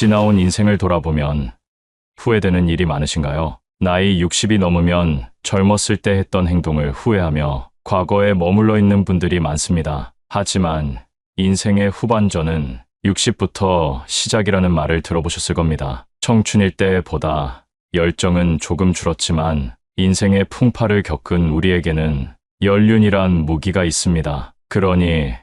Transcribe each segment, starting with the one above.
지나온 인생을 돌아보면 후회되는 일이 많으신가요? 나이 60이 넘으면 젊었을 때 했던 행동을 후회하며 과거에 머물러 있는 분들이 많습니다. 하지만 인생의 후반전은 60부터 시작이라는 말을 들어보셨을 겁니다. 청춘일 때보다 열정은 조금 줄었지만 인생의 풍파를 겪은 우리에게는 연륜이란 무기가 있습니다. 그러니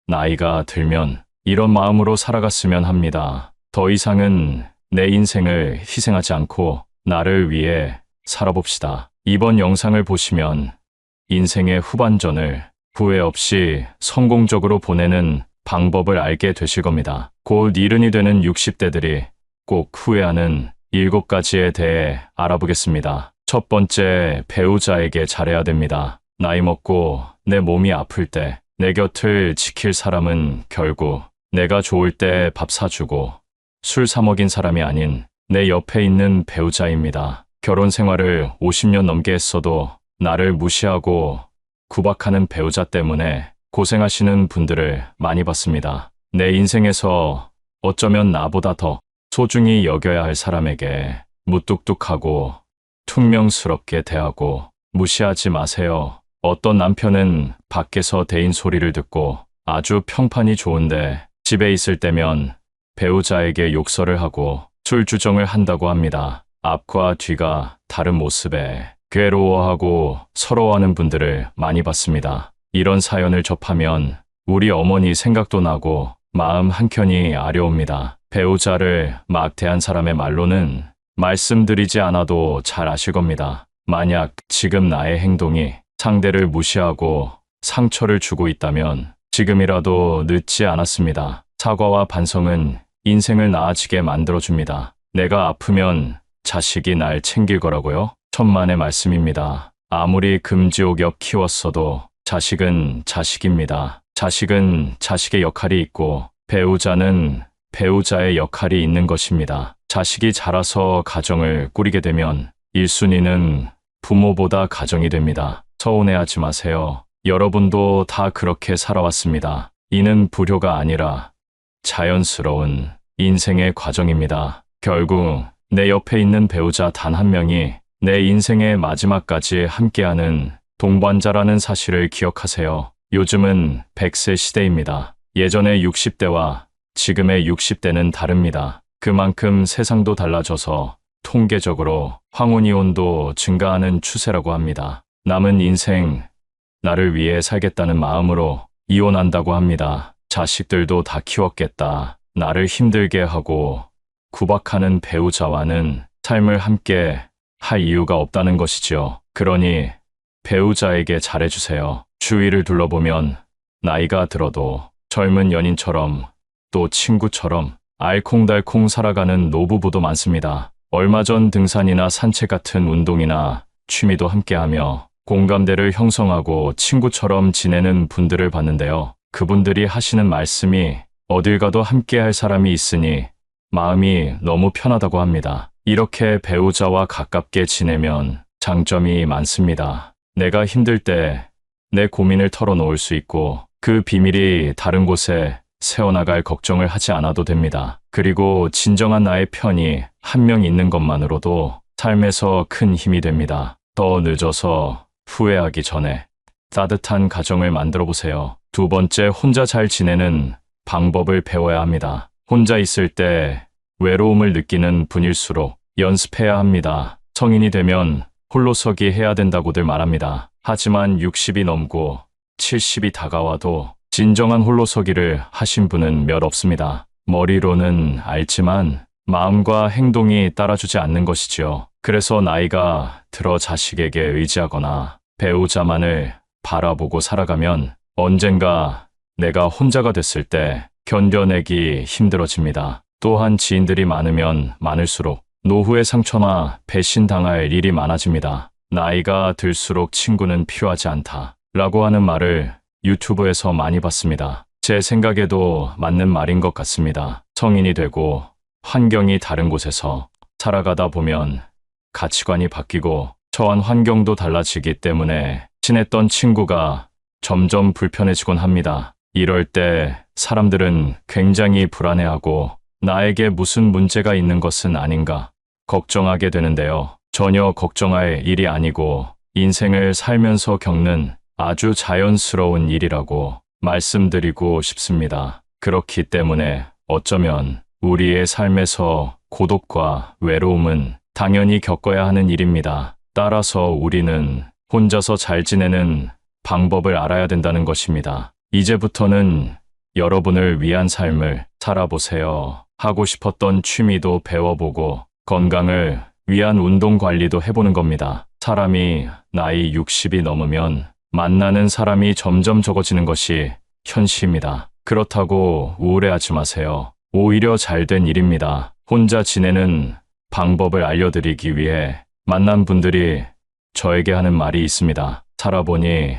나이가 들면 이런 마음으로 살아갔으면 합니다. 더 이상은 내 인생을 희생하지 않고 나를 위해 살아봅시다. 이번 영상을 보시면 인생의 후반전을 후회 없이 성공적으로 보내는 방법을 알게 되실 겁니다. 곧 이른이 되는 60대들이 꼭 후회하는 7가지에 대해 알아보겠습니다. 첫 번째, 배우자에게 잘해야 됩니다. 나이 먹고 내 몸이 아플 때 내 곁을 지킬 사람은 결국 내가 좋을 때 밥 사주고 술 사 먹인 사람이 아닌 내 옆에 있는 배우자입니다. 결혼 생활을 50년 넘게 했어도 나를 무시하고 구박하는 배우자 때문에 고생하시는 분들을 많이 봤습니다. 내 인생에서 어쩌면 나보다 더 소중히 여겨야 할 사람에게 무뚝뚝하고 퉁명스럽게 대하고 무시하지 마세요. 어떤 남편은 밖에서 대인 소리를 듣고 아주 평판이 좋은데 집에 있을 때면 배우자에게 욕설을 하고 술주정을 한다고 합니다. 앞과 뒤가 다른 모습에 괴로워하고 서러워하는 분들을 많이 봤습니다. 이런 사연을 접하면 우리 어머니 생각도 나고 마음 한켠이 아려옵니다. 배우자를 막 대한 사람의 말로는 말씀드리지 않아도 잘 아실 겁니다. 만약 지금 나의 행동이 상대를 무시하고 상처를 주고 있다면 지금이라도 늦지 않았습니다. 사과와 반성은 인생을 나아지게 만들어줍니다. 내가 아프면 자식이 날 챙길 거라고요? 천만의 말씀입니다. 아무리 금지옥엽 키웠어도 자식은 자식입니다. 자식은 자식의 역할이 있고 배우자는 배우자의 역할이 있는 것입니다. 자식이 자라서 가정을 꾸리게 되면 1순위는 부모보다 가정이 됩니다. 서운해하지 마세요. 여러분도 다 그렇게 살아왔습니다. 이는 불효가 아니라 자연스러운 인생의 과정입니다. 결국 내 옆에 있는 배우자 단 한 명이 내 인생의 마지막까지 함께하는 동반자라는 사실을 기억하세요. 요즘은 100세 시대입니다. 예전의 60대와 지금의 60대는 다릅니다. 그만큼 세상도 달라져서 통계적으로 황혼이혼도 증가하는 추세라고 합니다. 남은 인생 나를 위해 살겠다는 마음으로 이혼한다고 합니다. 자식들도 다 키웠겠다. 나를 힘들게 하고 구박하는 배우자와는 삶을 함께 할 이유가 없다는 것이지요. 그러니 배우자에게 잘해주세요. 주위를 둘러보면 나이가 들어도 젊은 연인처럼 또 친구처럼 알콩달콩 살아가는 노부부도 많습니다. 얼마 전 등산이나 산책 같은 운동이나 취미도 함께하며 공감대를 형성하고 친구처럼 지내는 분들을 봤는데요. 그분들이 하시는 말씀이 어딜 가도 함께할 사람이 있으니 마음이 너무 편하다고 합니다. 이렇게 배우자와 가깝게 지내면 장점이 많습니다. 내가 힘들 때 내 고민을 털어놓을 수 있고 그 비밀이 다른 곳에 새어나갈 걱정을 하지 않아도 됩니다. 그리고 진정한 나의 편이 한 명 있는 것만으로도 삶에서 큰 힘이 됩니다. 더 늦어서 후회하기 전에 따뜻한 가정을 만들어 보세요. 두 번째, 혼자 잘 지내는 방법을 배워야 합니다. 혼자 있을 때 외로움을 느끼는 분일수록 연습해야 합니다. 성인이 되면 홀로서기 해야 된다고들 말합니다. 하지만 60이 넘고 70이 다가와도 진정한 홀로서기를 하신 분은 몇 없습니다. 머리로는 알지만 마음과 행동이 따라주지 않는 것이지요. 그래서 나이가 들어 자식에게 의지하거나 배우자만을 바라보고 살아가면 언젠가 내가 혼자가 됐을 때 견뎌내기 힘들어집니다. 또한 지인들이 많으면 많을수록 노후의 상처나 배신당할 일이 많아집니다. 나이가 들수록 친구는 필요하지 않다 라고 하는 말을 유튜브에서 많이 봤습니다. 제 생각에도 맞는 말인 것 같습니다. 성인이 되고 환경이 다른 곳에서 살아가다 보면 가치관이 바뀌고 처한 환경도 달라지기 때문에 친했던 친구가 점점 불편해지곤 합니다. 이럴 때 사람들은 굉장히 불안해하고 나에게 무슨 문제가 있는 것은 아닌가 걱정하게 되는데요. 전혀 걱정할 일이 아니고 인생을 살면서 겪는 아주 자연스러운 일이라고 말씀드리고 싶습니다. 그렇기 때문에 어쩌면 우리의 삶에서 고독과 외로움은 당연히 겪어야 하는 일입니다. 따라서 우리는 혼자서 잘 지내는 방법을 알아야 된다는 것입니다. 이제부터는 여러분을 위한 삶을 살아보세요. 하고 싶었던 취미도 배워보고 건강을 위한 운동 관리도 해보는 겁니다. 사람이 나이 60이 넘으면 만나는 사람이 점점 적어지는 것이 현실입니다. 그렇다고 우울해하지 마세요. 오히려 잘된 일입니다. 혼자 지내는 방법을 알려드리기 위해 만난 분들이 저에게 하는 말이 있습니다. 살아보니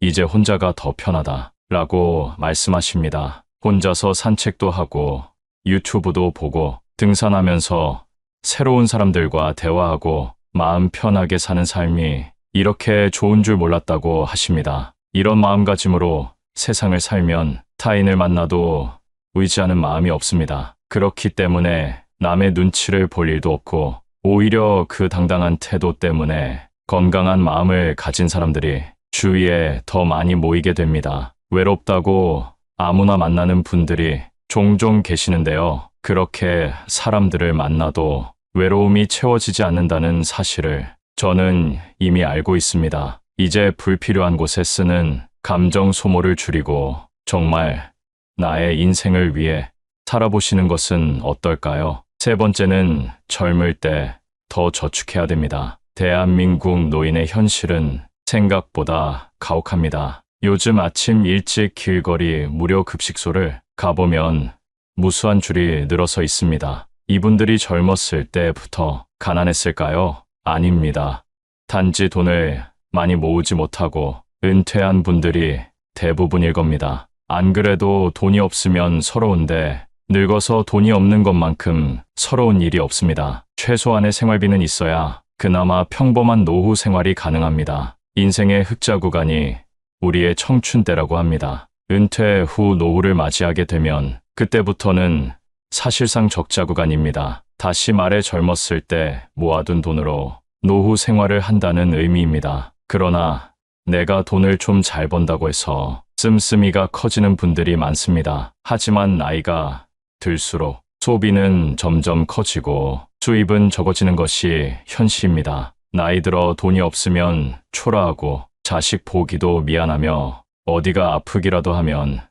이제 혼자가 더 편하다 라고 말씀하십니다. 혼자서 산책도 하고 유튜브도 보고 등산하면서 새로운 사람들과 대화하고 마음 편하게 사는 삶이 이렇게 좋은 줄 몰랐다고 하십니다. 이런 마음가짐으로 세상을 살면 타인을 만나도 의지하는 마음이 없습니다. 그렇기 때문에 남의 눈치를 볼 일도 없고 오히려 그 당당한 태도 때문에 건강한 마음을 가진 사람들이 주위에 더 많이 모이게 됩니다. 외롭다고 아무나 만나는 분들이 종종 계시는데요. 그렇게 사람들을 만나도 외로움이 채워지지 않는다는 사실을 저는 이미 알고 있습니다. 이제 불필요한 곳에 쓰는 감정 소모를 줄이고 정말 나의 인생을 위해 살아보시는 것은 어떨까요? 세 번째는 젊을 때 더 저축해야 됩니다. 대한민국 노인의 현실은 생각보다 가혹합니다. 요즘 아침 일찍 길거리 무료 급식소를 가보면 무수한 줄이 늘어서 있습니다. 이분들이 젊었을 때부터 가난했을까요? 아닙니다. 단지 돈을 많이 모으지 못하고 은퇴한 분들이 대부분일 겁니다. 안 그래도 돈이 없으면 서러운데 늙어서 돈이 없는 것만큼 서러운 일이 없습니다. 최소한의 생활비는 있어야 그나마 평범한 노후 생활이 가능합니다. 인생의 흑자 구간이 우리의 청춘 때라고 합니다. 은퇴 후 노후를 맞이하게 되면 그때부터는 사실상 적자 구간입니다. 다시 말해 젊었을 때 모아둔 돈으로 노후 생활을 한다는 의미입니다. 그러나 내가 돈을 좀 잘 번다고 해서 씀씀이가 커지는 분들이 많습니다. 하지만 나이가 들수록 소비는 점점 커지고 수입은 적어지는 것이 현실입니다. 나이 들어 돈이 없으면 초라하고 자식 보기도 미안하며 어디가 아프기라도 하면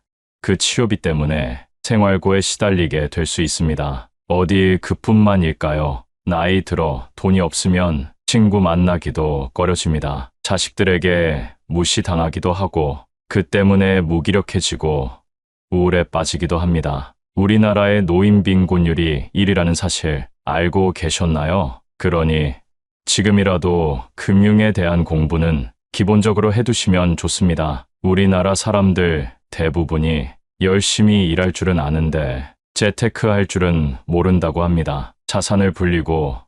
그 치료비 때문에 생활고에 시달리게 될 수 있습니다. 어디 그뿐만일까요? 나이 들어 돈이 없으면 친구 만나기도 꺼려집니다. 자식들에게 무시당하기도 하고 그 때문에 무기력해지고 우울에 빠지기도 합니다. 우리나라의 노인 빈곤율이 1위라는 사실 알고 계셨나요? 그러니 지금이라도 금융에 대한 공부는 기본적으로 해두시면 좋습니다. 우리나라 사람들 대부분이 열심히 일할 줄은 아는데 재테크할 줄은 모른다고 합니다. 자산을 불리고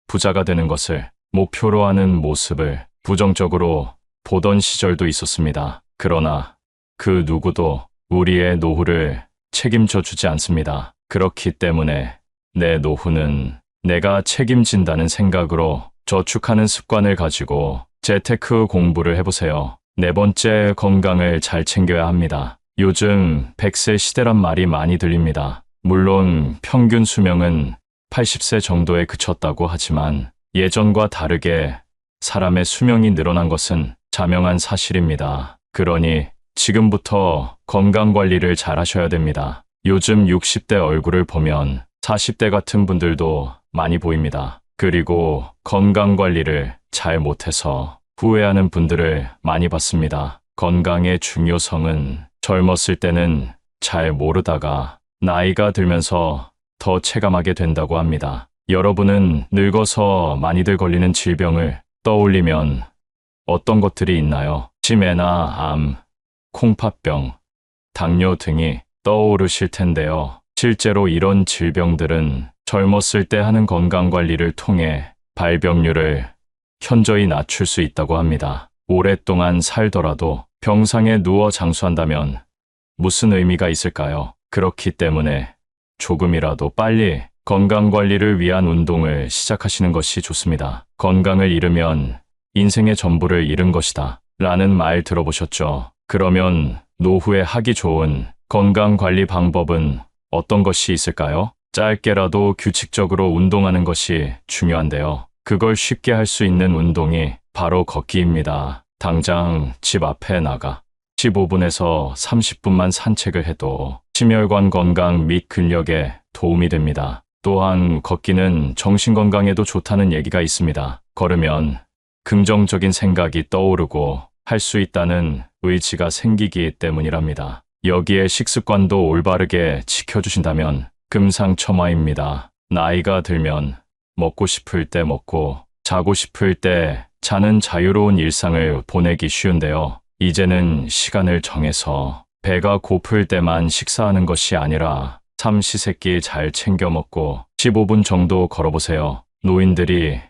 부자가 되는 것을 목표로 하는 모습을 부정적으로 보던 시절도 있었습니다. 그러나 그 누구도 우리의 노후를 책임져 주지 않습니다. 그렇기 때문에 내 노후는 내가 책임진다는 생각으로 저축하는 습관을 가지고 재테크 공부를 해보세요. 네 번째, 건강을 잘 챙겨야 합니다. 요즘 100세 시대란 말이 많이 들립니다. 물론 평균 수명은 80세 정도에 그쳤다고 하지만 예전과 다르게 사람의 수명이 늘어난 것은 자명한 사실입니다. 그러니 지금부터 건강관리를 잘 하셔야 됩니다. 요즘 60대 얼굴을 보면 40대 같은 분들도 많이 보입니다. 그리고 건강관리를 잘 못해서 후회하는 분들을 많이 봤습니다. 건강의 중요성은 젊었을 때는 잘 모르다가 나이가 들면서 더 체감하게 된다고 합니다. 여러분은 늙어서 많이들 걸리는 질병을 떠올리면 어떤 것들이 있나요? 치매나 암, 콩팥병, 당뇨 등이 떠오르실 텐데요. 실제로 이런 질병들은 젊었을 때 하는 건강관리를 통해 발병률을 현저히 낮출 수 있다고 합니다. 오랫동안 살더라도 병상에 누워 장수한다면 무슨 의미가 있을까요? 그렇기 때문에 조금이라도 빨리 건강 관리를 위한 운동을 시작하시는 것이 좋습니다. 건강을 잃으면 인생의 전부를 잃은 것이다. 라는 말 들어보셨죠? 그러면 노후에 하기 좋은 건강 관리 방법은 어떤 것이 있을까요? 짧게라도 규칙적으로 운동하는 것이 중요한데요. 그걸 쉽게 할 수 있는 운동이 바로 걷기입니다. 당장 집 앞에 나가 15분에서 30분만 산책을 해도 심혈관 건강 및 근력에 도움이 됩니다. 또한 걷기는 정신 건강에도 좋다는 얘기가 있습니다. 걸으면 긍정적인 생각이 떠오르고 할 수 있다는 의지가 생기기 때문이랍니다. 여기에 식습관도 올바르게 지켜주신다면 금상첨화입니다. 나이가 들면 먹고 싶을 때 먹고 자고 싶을 때 자는 자유로운 일상을 보내기 쉬운데요. 이제는 시간을 정해서 배가 고플 때만 식사하는 것이 아니라 삼시세끼 잘 챙겨 먹고 15분 정도 걸어보세요. 노인들이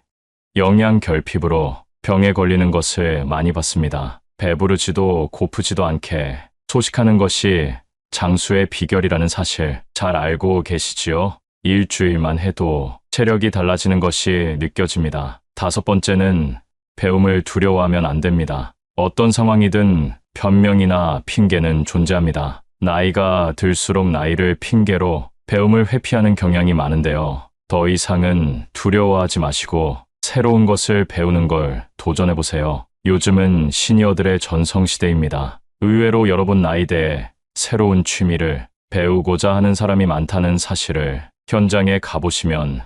영양 결핍으로 병에 걸리는 것을 많이 봤습니다. 배부르지도 고프지도 않게 소식하는 것이 장수의 비결이라는 사실 잘 알고 계시지요? 일주일만 해도 체력이 달라지는 것이 느껴집니다. 5번째는 배움을 두려워하면 안 됩니다. 어떤 상황이든 변명이나 핑계는 존재합니다. 나이가 들수록 나이를 핑계로 배움을 회피하는 경향이 많은데요. 더 이상은 두려워하지 마시고 새로운 것을 배우는 걸 도전해보세요. 요즘은 시니어들의 전성시대입니다. 의외로 여러분 나이대에 새로운 취미를 배우고자 하는 사람이 많다는 사실을 현장에 가보시면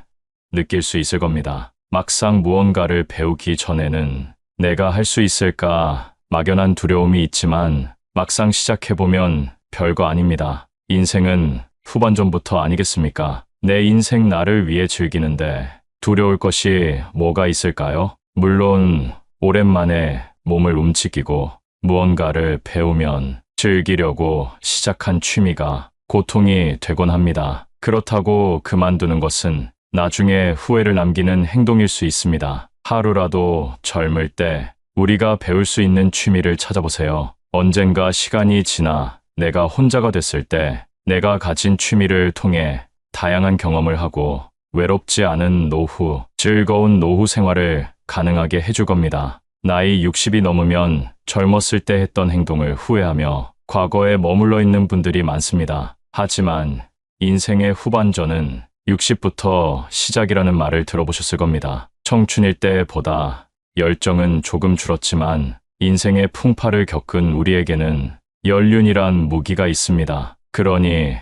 느낄 수 있을 겁니다. 막상 무언가를 배우기 전에는 내가 할 수 있을까 막연한 두려움이 있지만 막상 시작해보면 별거 아닙니다. 인생은 후반전부터 아니겠습니까? 내 인생 나를 위해 즐기는데 두려울 것이 뭐가 있을까요? 물론 오랜만에 몸을 움직이고 무언가를 배우면 즐기려고 시작한 취미가 고통이 되곤 합니다. 그렇다고 그만두는 것은 나중에 후회를 남기는 행동일 수 있습니다. 하루라도 젊을 때 우리가 배울 수 있는 취미를 찾아보세요. 언젠가 시간이 지나 내가 혼자가 됐을 때 내가 가진 취미를 통해 다양한 경험을 하고 외롭지 않은 노후, 즐거운 노후 생활을 가능하게 해줄 겁니다. 나이 60이 넘으면 젊었을 때 했던 행동을 후회하며 과거에 머물러 있는 분들이 많습니다. 하지만 인생의 후반전은 60부터 시작이라는 말을 들어보셨을 겁니다. 청춘일 때보다 열정은 조금 줄었지만 인생의 풍파를 겪은 우리에게는 연륜이란 무기가 있습니다. 그러니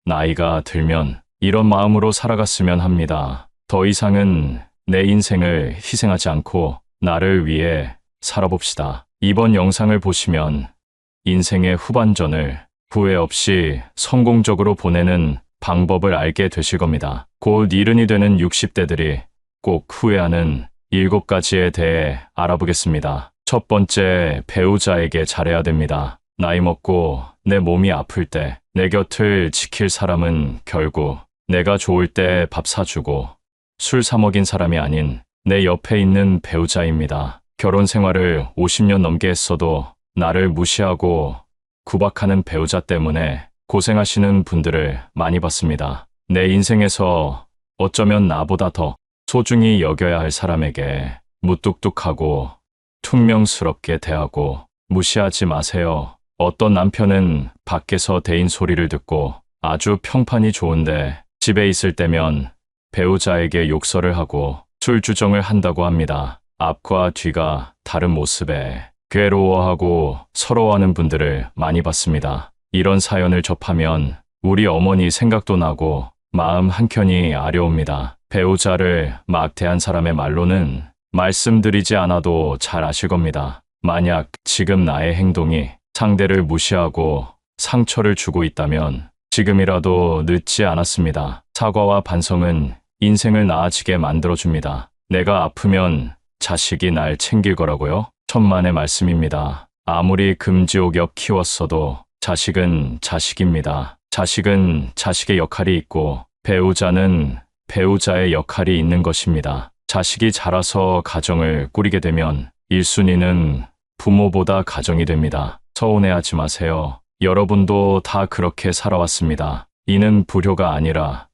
나이가 들면 이런 마음으로 살아갔으면 합니다. 더 이상은 내 인생을 희생하지 않고 나를 위해 살아봅시다. 이번 영상을 보시면 인생의 후반전을 후회 없이 성공적으로 보내는 방법을 알게 되실 겁니다. 곧 이른이 되는 60대들이 꼭 후회하는 7가지에 대해 알아보겠습니다. 첫 번째, 배우자에게 잘해야 됩니다. 나이 먹고 내 몸이 아플 때 내 곁을 지킬 사람은 결국 내가 좋을 때 밥 사주고 술 사 먹인 사람이 아닌 내 옆에 있는 배우자입니다. 결혼 생활을 50년 넘게 했어도 나를 무시하고 구박하는 배우자 때문에 고생하시는 분들을 많이 봤습니다. 내 인생에서 어쩌면 나보다 더 소중히 여겨야 할 사람에게 무뚝뚝하고 퉁명스럽게 대하고 무시하지 마세요. 어떤 남편은 밖에서 대인 소리를 듣고 아주 평판이 좋은데 집에 있을 때면 배우자에게 욕설을 하고 술주정을 한다고 합니다. 앞과 뒤가 다른 모습에 괴로워하고 서러워하는 분들을 많이 봤습니다. 이런 사연을 접하면 우리 어머니 생각도 나고 마음 한켠이 아려옵니다. 배우자를 막 대한 사람의 말로는 말씀드리지 않아도 잘 아실 겁니다. 만약 지금 나의 행동이 상대를 무시하고 상처를 주고 있다면 지금이라도 늦지 않았습니다. 사과와 반성은 인생을 나아지게 만들어줍니다. 내가 아프면 자식이 날 챙길 거라고요? 천만의 말씀입니다. 아무리 금지옥엽 키웠어도 자식은 자식입니다. 자식은 자식의 역할이 있고 배우자는 배우자의 역할이 있는 것입니다. 자식이 자라서 가정을 꾸리게 되면 1순위는 부모보다 가정이 됩니다. 서운해하지 마세요. 여러분도 다 그렇게 살아왔습니다. 이는 불효가 아니라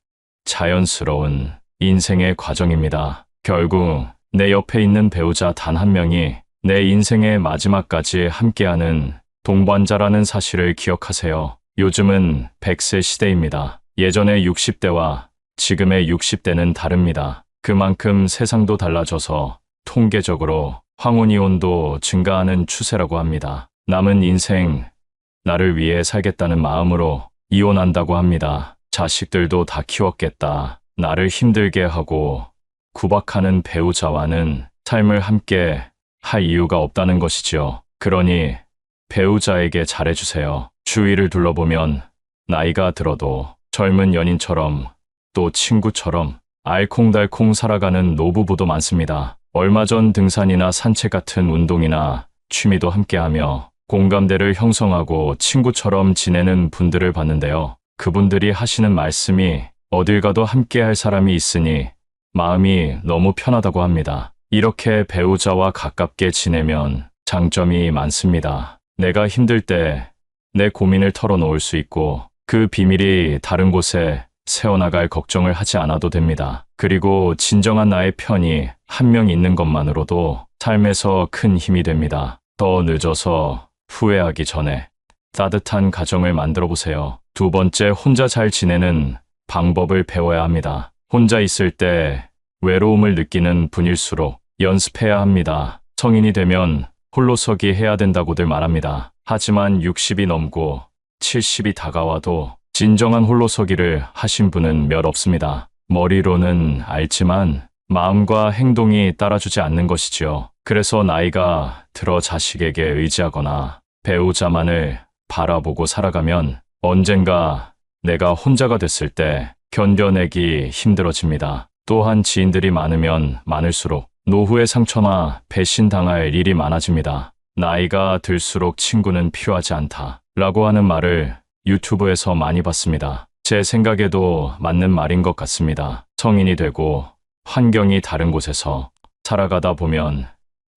자연스러운 인생의 과정입니다. 결국 내 옆에 있는 배우자 단 한 명이 내 인생의 마지막까지 함께하는 동반자라는 사실을 기억하세요. 요즘은 100세 시대입니다. 예전의 60대와 지금의 60대는 다릅니다. 그만큼 세상도 달라져서 통계적으로 황혼이혼도 증가하는 추세라고 합니다. 남은 인생 나를 위해 살겠다는 마음으로 이혼한다고 합니다. 자식들도 다 키웠겠다. 나를 힘들게 하고 구박하는 배우자와는 삶을 함께 할 이유가 없다는 것이지요. 그러니 배우자에게 잘해주세요. 주위를 둘러보면 나이가 들어도 젊은 연인처럼 또 친구처럼 알콩달콩 살아가는 노부부도 많습니다. 얼마 전 등산이나 산책 같은 운동이나 취미도 함께하며 공감대를 형성하고 친구처럼 지내는 분들을 봤는데요. 그분들이 하시는 말씀이 어딜 가도 함께할 사람이 있으니 마음이 너무 편하다고 합니다. 이렇게 배우자와 가깝게 지내면 장점이 많습니다. 내가 힘들 때 내 고민을 털어놓을 수 있고 그 비밀이 다른 곳에 새어나갈 걱정을 하지 않아도 됩니다. 그리고 진정한 나의 편이 한 명 있는 것만으로도 삶에서 큰 힘이 됩니다. 더 늦어서 후회하기 전에 따뜻한 가정을 만들어 보세요. 두 번째, 혼자 잘 지내는 방법을 배워야 합니다. 혼자 있을 때 외로움을 느끼는 분일수록 연습해야 합니다. 성인이 되면 홀로서기 해야 된다고들 말합니다. 하지만 60이 넘고 70이 다가와도 진정한 홀로서기를 하신 분은 몇 없습니다. 머리로는 알지만 마음과 행동이 따라주지 않는 것이지요. 그래서 나이가 들어 자식에게 의지하거나 배우자만을 바라보고 살아가면 언젠가 내가 혼자가 됐을 때 견뎌내기 힘들어집니다. 또한 지인들이 많으면 많을수록 노후의 상처나 배신당할 일이 많아집니다. 나이가 들수록 친구는 필요하지 않다 라고 하는 말을 유튜브에서 많이 봤습니다. 제 생각에도 맞는 말인 것 같습니다. 성인이 되고 환경이 다른 곳에서 살아가다 보면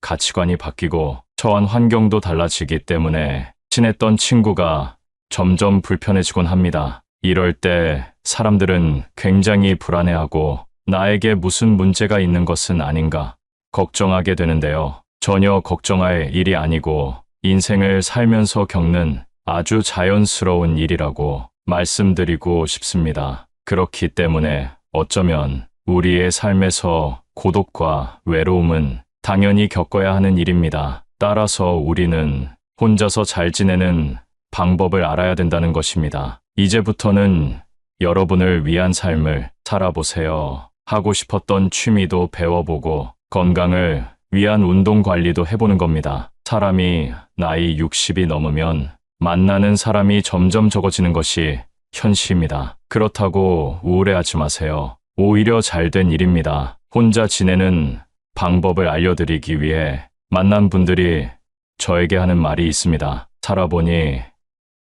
가치관이 바뀌고 처한 환경도 달라지기 때문에 친했던 친구가 점점 불편해지곤 합니다. 이럴 때 사람들은 굉장히 불안해하고 나에게 무슨 문제가 있는 것은 아닌가 걱정하게 되는데요. 전혀 걱정할 일이 아니고 인생을 살면서 겪는 아주 자연스러운 일이라고 말씀드리고 싶습니다. 그렇기 때문에 어쩌면 우리의 삶에서 고독과 외로움은 당연히 겪어야 하는 일입니다. 따라서 우리는 혼자서 잘 지내는 방법을 알아야 된다는 것입니다. 이제부터는 여러분을 위한 삶을 살아보세요. 하고 싶었던 취미도 배워보고 건강을 위한 운동 관리도 해보는 겁니다. 사람이 나이 60이 넘으면 만나는 사람이 점점 적어지는 것이 현실입니다. 그렇다고 우울해하지 마세요. 오히려 잘된 일입니다. 혼자 지내는 방법을 알려드리기 위해 만난 분들이 저에게 하는 말이 있습니다. 살아보니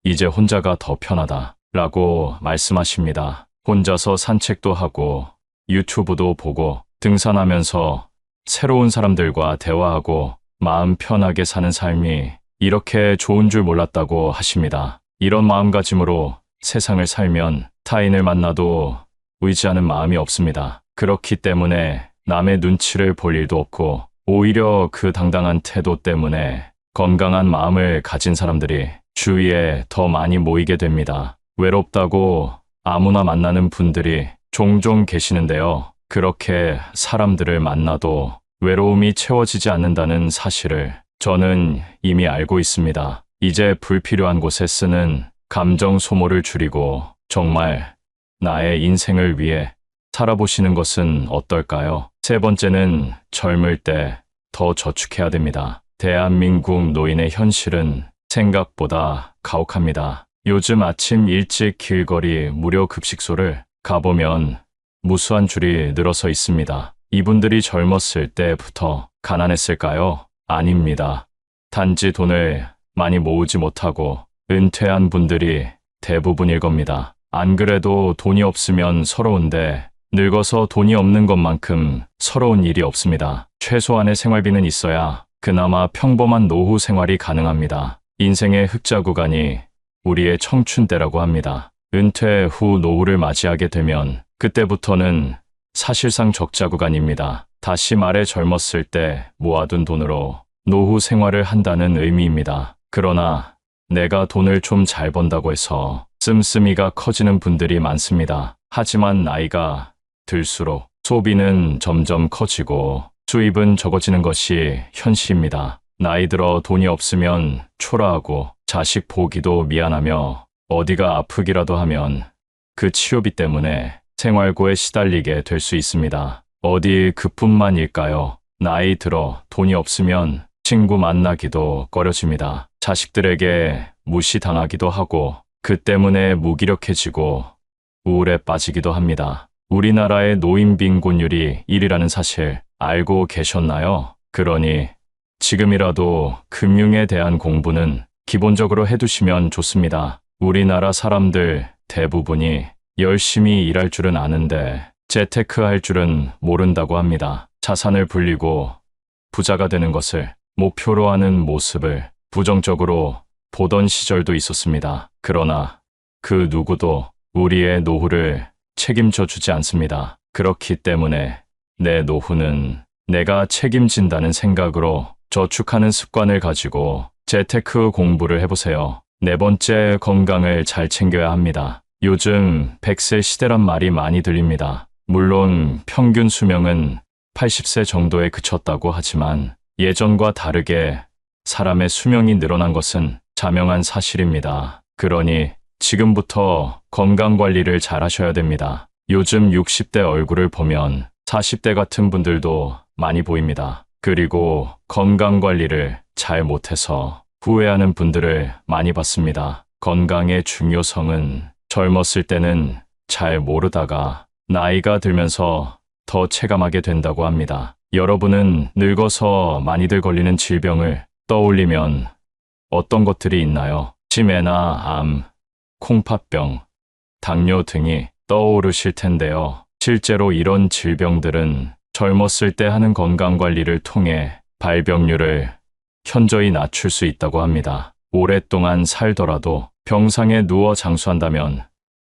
이제 혼자가 더 편하다 라고 말씀하십니다. 혼자서 산책도 하고 유튜브도 보고 등산하면서 새로운 사람들과 대화하고 마음 편하게 사는 삶이 이렇게 좋은 줄 몰랐다고 하십니다. 이런 마음가짐으로 세상을 살면 타인을 만나도 의지하는 마음이 없습니다. 그렇기 때문에 남의 눈치를 볼 일도 없고 오히려 그 당당한 태도 때문에 건강한 마음을 가진 사람들이 주위에 더 많이 모이게 됩니다. 외롭다고 아무나 만나는 분들이 종종 계시는데요. 그렇게 사람들을 만나도 외로움이 채워지지 않는다는 사실을 저는 이미 알고 있습니다. 이제 불필요한 곳에 쓰는 감정 소모를 줄이고 정말 나의 인생을 위해 살아보시는 것은 어떨까요? 세 번째는 젊을 때 더 저축해야 됩니다. 대한민국 노인의 현실은 생각보다 가혹합니다. 요즘 아침 일찍 길거리 무료 급식소를 가보면 무수한 줄이 늘어서 있습니다. 이분들이 젊었을 때부터 가난했을까요? 아닙니다. 단지 돈을 많이 모으지 못하고 은퇴한 분들이 대부분일 겁니다. 안 그래도 돈이 없으면 서러운데 늙어서 돈이 없는 것만큼 서러운 일이 없습니다. 최소한의 생활비는 있어야 그나마 평범한 노후 생활이 가능합니다. 인생의 흑자 구간이 우리의 청춘 때라고 합니다. 은퇴 후 노후를 맞이하게 되면 그때부터는 사실상 적자 구간입니다. 다시 말해 젊었을 때 모아둔 돈으로 노후 생활을 한다는 의미입니다. 그러나 내가 돈을 좀 잘 번다고 해서 씀씀이가 커지는 분들이 많습니다. 하지만 나이가 들수록 소비는 점점 커지고 수입은 적어지는 것이 현실입니다. 나이 들어 돈이 없으면 초라하고 자식 보기도 미안하며 어디가 아프기라도 하면 그 치료비 때문에 생활고에 시달리게 될 수 있습니다. 어디 그뿐만일까요? 나이 들어 돈이 없으면 친구 만나기도 꺼려집니다. 자식들에게 무시당하기도 하고 그 때문에 무기력해지고 우울에 빠지기도 합니다. 우리나라의 노인 빈곤율이 1위라는 사실 알고 계셨나요? 그러니 지금이라도 금융에 대한 공부는 기본적으로 해두시면 좋습니다. 우리나라 사람들 대부분이 열심히 일할 줄은 아는데 재테크할 줄은 모른다고 합니다. 자산을 불리고 부자가 되는 것을 목표로 하는 모습을 부정적으로 보던 시절도 있었습니다. 그러나 그 누구도 우리의 노후를 책임져 주지 않습니다. 그렇기 때문에 내 노후는 내가 책임진다는 생각으로 저축하는 습관을 가지고 재테크 공부를 해보세요. 네 번째, 건강을 잘 챙겨야 합니다. 요즘 100세 시대란 말이 많이 들립니다. 물론 평균 수명은 80세 정도에 그쳤다고 하지만 예전과 다르게 사람의 수명이 늘어난 것은 자명한 사실입니다. 그러니 지금부터 건강관리를 잘 하셔야 됩니다. 요즘 60대 얼굴을 보면 40대 같은 분들도 많이 보입니다. 그리고 건강관리를 잘 못해서 후회하는 분들을 많이 봤습니다. 건강의 중요성은 젊었을 때는 잘 모르다가 나이가 들면서 더 체감하게 된다고 합니다. 여러분은 늙어서 많이들 걸리는 질병을 떠올리면 어떤 것들이 있나요? 치매나 암, 콩팥병, 당뇨 등이 떠오르실 텐데요. 실제로 이런 질병들은 젊었을 때 하는 건강관리를 통해 발병률을 현저히 낮출 수 있다고 합니다. 오랫동안 살더라도 병상에 누워 장수한다면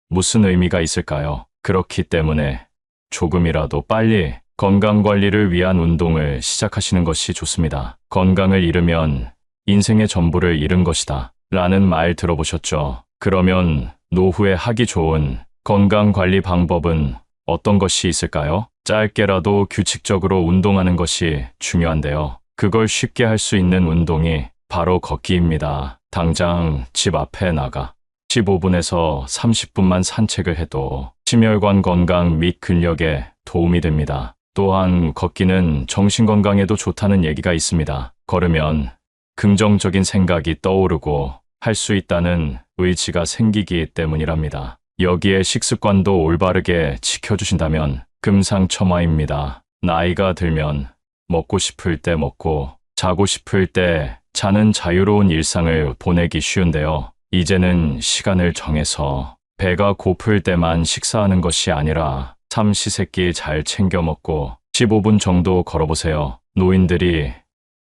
무슨 의미가 있을까요? 그렇기 때문에 조금이라도 빨리 건강관리를 위한 운동을 시작하시는 것이 좋습니다. 건강을 잃으면 인생의 전부를 잃은 것이다 라는 말 들어보셨죠? 그러면 노후에 하기 좋은 건강관리 방법은 어떤 것이 있을까요? 짧게라도 규칙적으로 운동하는 것이 중요한데요. 그걸 쉽게 할 수 있는 운동이 바로 걷기입니다. 당장 집 앞에 나가 15분에서 30분만 산책을 해도 심혈관 건강 및 근력에 도움이 됩니다. 또한 걷기는 정신건강에도 좋다는 얘기가 있습니다. 걸으면 긍정적인 생각이 떠오르고 할 수 있다는 의지가 생기기 때문이랍니다. 여기에 식습관도 올바르게 지켜주신다면 금상첨화입니다. 나이가 들면 먹고 싶을 때 먹고 자고 싶을 때 자는 자유로운 일상을 보내기 쉬운데요. 이제는 시간을 정해서 배가 고플 때만 식사하는 것이 아니라 삼시세끼 잘 챙겨 먹고 15분 정도 걸어보세요. 노인들이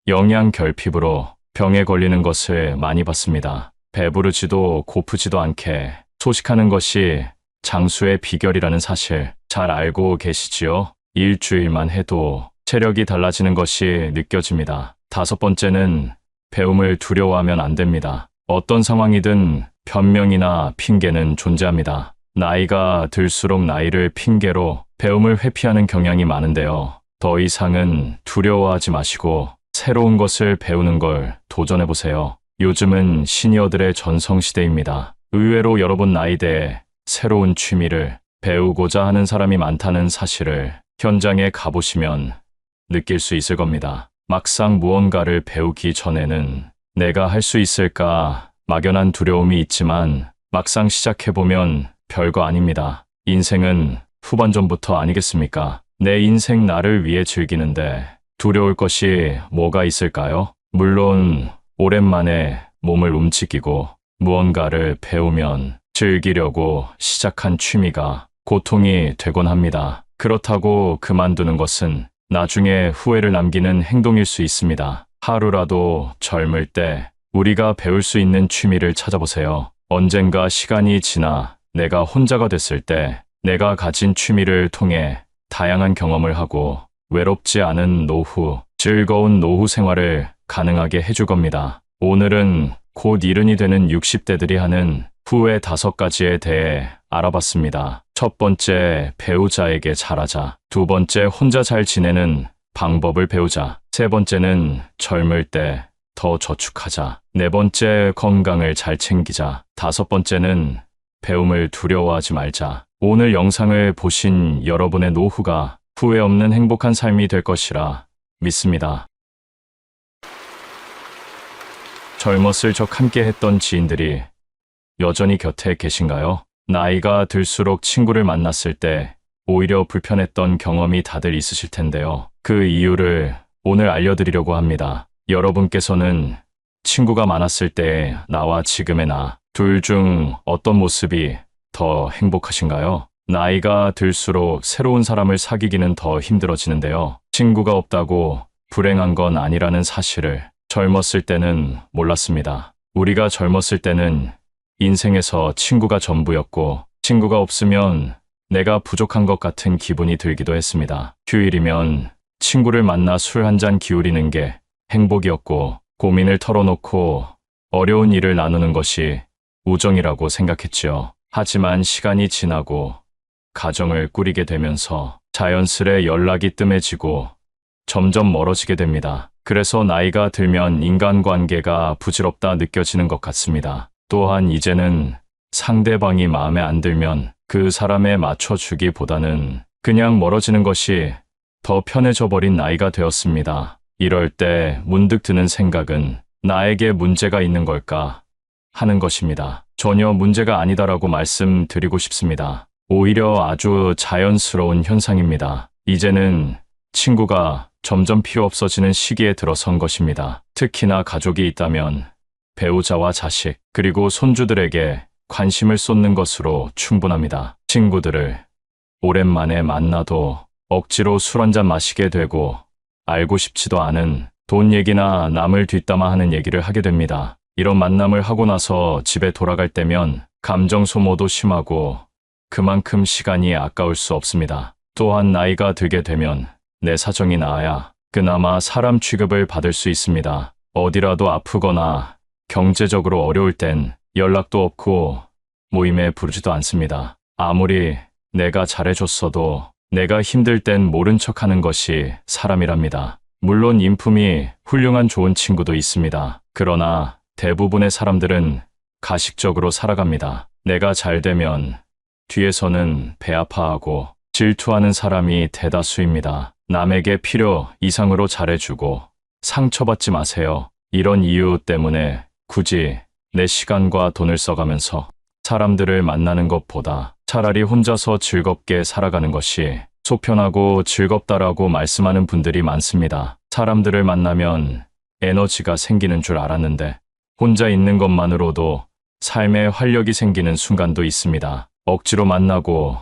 영양 결핍으로 병에 걸리는 것을 많이 봤습니다. 배부르지도 고프지도 않게 소식하는 것이 장수의 비결이라는 사실 잘 알고 계시지요? 일주일만 해도 체력이 달라지는 것이 느껴집니다. 다섯 번째는 배움을 두려워하면 안 됩니다. 어떤 상황이든 변명이나 핑계는 존재합니다. 나이가 들수록 나이를 핑계로 배움을 회피하는 경향이 많은데요. 더 이상은 두려워하지 마시고 새로운 것을 배우는 걸 도전해보세요. 요즘은 시니어들의 전성시대입니다. 의외로 여러분 나이대에 새로운 취미를 배우고자 하는 사람이 많다는 사실을 현장에 가보시면 느낄 수 있을 겁니다. 막상 무언가를 배우기 전에는 내가 할 수 있을까 막연한 두려움이 있지만 막상 시작해보면 별거 아닙니다. 인생은 후반전부터 아니겠습니까? 내 인생 나를 위해 즐기는데 두려울 것이 뭐가 있을까요? 물론 오랜만에 몸을 움직이고 무언가를 배우면 즐기려고 시작한 취미가 고통이 되곤 합니다. 그렇다고 그만두는 것은 나중에 후회를 남기는 행동일 수 있습니다. 하루라도 젊을 때 우리가 배울 수 있는 취미를 찾아보세요. 언젠가 시간이 지나 내가 혼자가 됐을 때 내가 가진 취미를 통해 다양한 경험을 하고 외롭지 않은 노후, 즐거운 노후 생활을 가능하게 해줄 겁니다. 오늘은 곧 이른이 되는 60대들이 하는 후회 5가지에 대해 알아봤습니다. 첫 번째, 배우자에게 잘하자. 두 번째, 혼자 잘 지내는 방법을 배우자. 세 번째는 젊을 때 더 저축하자. 네 번째, 건강을 잘 챙기자. 다섯 번째는 배움을 두려워하지 말자. 오늘 영상을 보신 여러분의 노후가 후회 없는 행복한 삶이 될 것이라 믿습니다. 젊었을 적 함께 했던 지인들이 여전히 곁에 계신가요? 나이가 들수록 친구를 만났을 때 오히려 불편했던 경험이 다들 있으실 텐데요. 그 이유를 오늘 알려드리려고 합니다. 여러분께서는 친구가 많았을 때 나와 지금의 나, 둘 중 어떤 모습이 더 행복하신가요? 나이가 들수록 새로운 사람을 사귀기는 더 힘들어지는데요. 친구가 없다고 불행한 건 아니라는 사실을 젊었을 때는 몰랐습니다. 우리가 젊었을 때는 인생에서 친구가 전부였고, 친구가 없으면 내가 부족한 것 같은 기분이 들기도 했습니다. 휴일이면 친구를 만나 술 한잔 기울이는 게 행복이었고, 고민을 털어놓고 어려운 일을 나누는 것이 우정이라고 생각했지요. 하지만 시간이 지나고 가정을 꾸리게 되면서 자연스레 연락이 뜸해지고 점점 멀어지게 됩니다. 그래서 나이가 들면 인간관계가 부질없다 느껴지는 것 같습니다. 또한 이제는 상대방이 마음에 안 들면 그 사람에 맞춰주기보다는 그냥 멀어지는 것이 더 편해져 버린 나이가 되었습니다. 이럴 때 문득 드는 생각은 나에게 문제가 있는 걸까 하는 것입니다. 전혀 문제가 아니다라고 말씀드리고 싶습니다. 오히려 아주 자연스러운 현상입니다. 이제는 친구가 점점 필요 없어지는 시기에 들어선 것입니다. 특히나 가족이 있다면 배우자와 자식, 그리고 손주들에게 관심을 쏟는 것으로 충분합니다. 친구들을 오랜만에 만나도 억지로 술 한잔 마시게 되고 알고 싶지도 않은 돈 얘기나 남을 뒷담화하는 얘기를 하게 됩니다. 이런 만남을 하고 나서 집에 돌아갈 때면 감정 소모도 심하고 그만큼 시간이 아까울 수 없습니다. 또한 나이가 들게 되면 내 사정이 나아야 그나마 사람 취급을 받을 수 있습니다. 어디라도 아프거나 경제적으로 어려울 땐 연락도 없고 모임에 부르지도 않습니다. 아무리 내가 잘해줬어도 내가 힘들 땐 모른 척하는 것이 사람이랍니다. 물론 인품이 훌륭한 좋은 친구도 있습니다. 그러나 대부분의 사람들은 가식적으로 살아갑니다. 내가 잘 되면 뒤에서는 배 아파하고 질투하는 사람이 대다수입니다. 남에게 필요 이상으로 잘해주고 상처받지 마세요. 이런 이유 때문에 굳이 내 시간과 돈을 써가면서 사람들을 만나는 것보다 차라리 혼자서 즐겁게 살아가는 것이 속편하고 즐겁다라고 말씀하는 분들이 많습니다. 사람들을 만나면 에너지가 생기는 줄 알았는데 혼자 있는 것만으로도 삶에 활력이 생기는 순간도 있습니다. 억지로 만나고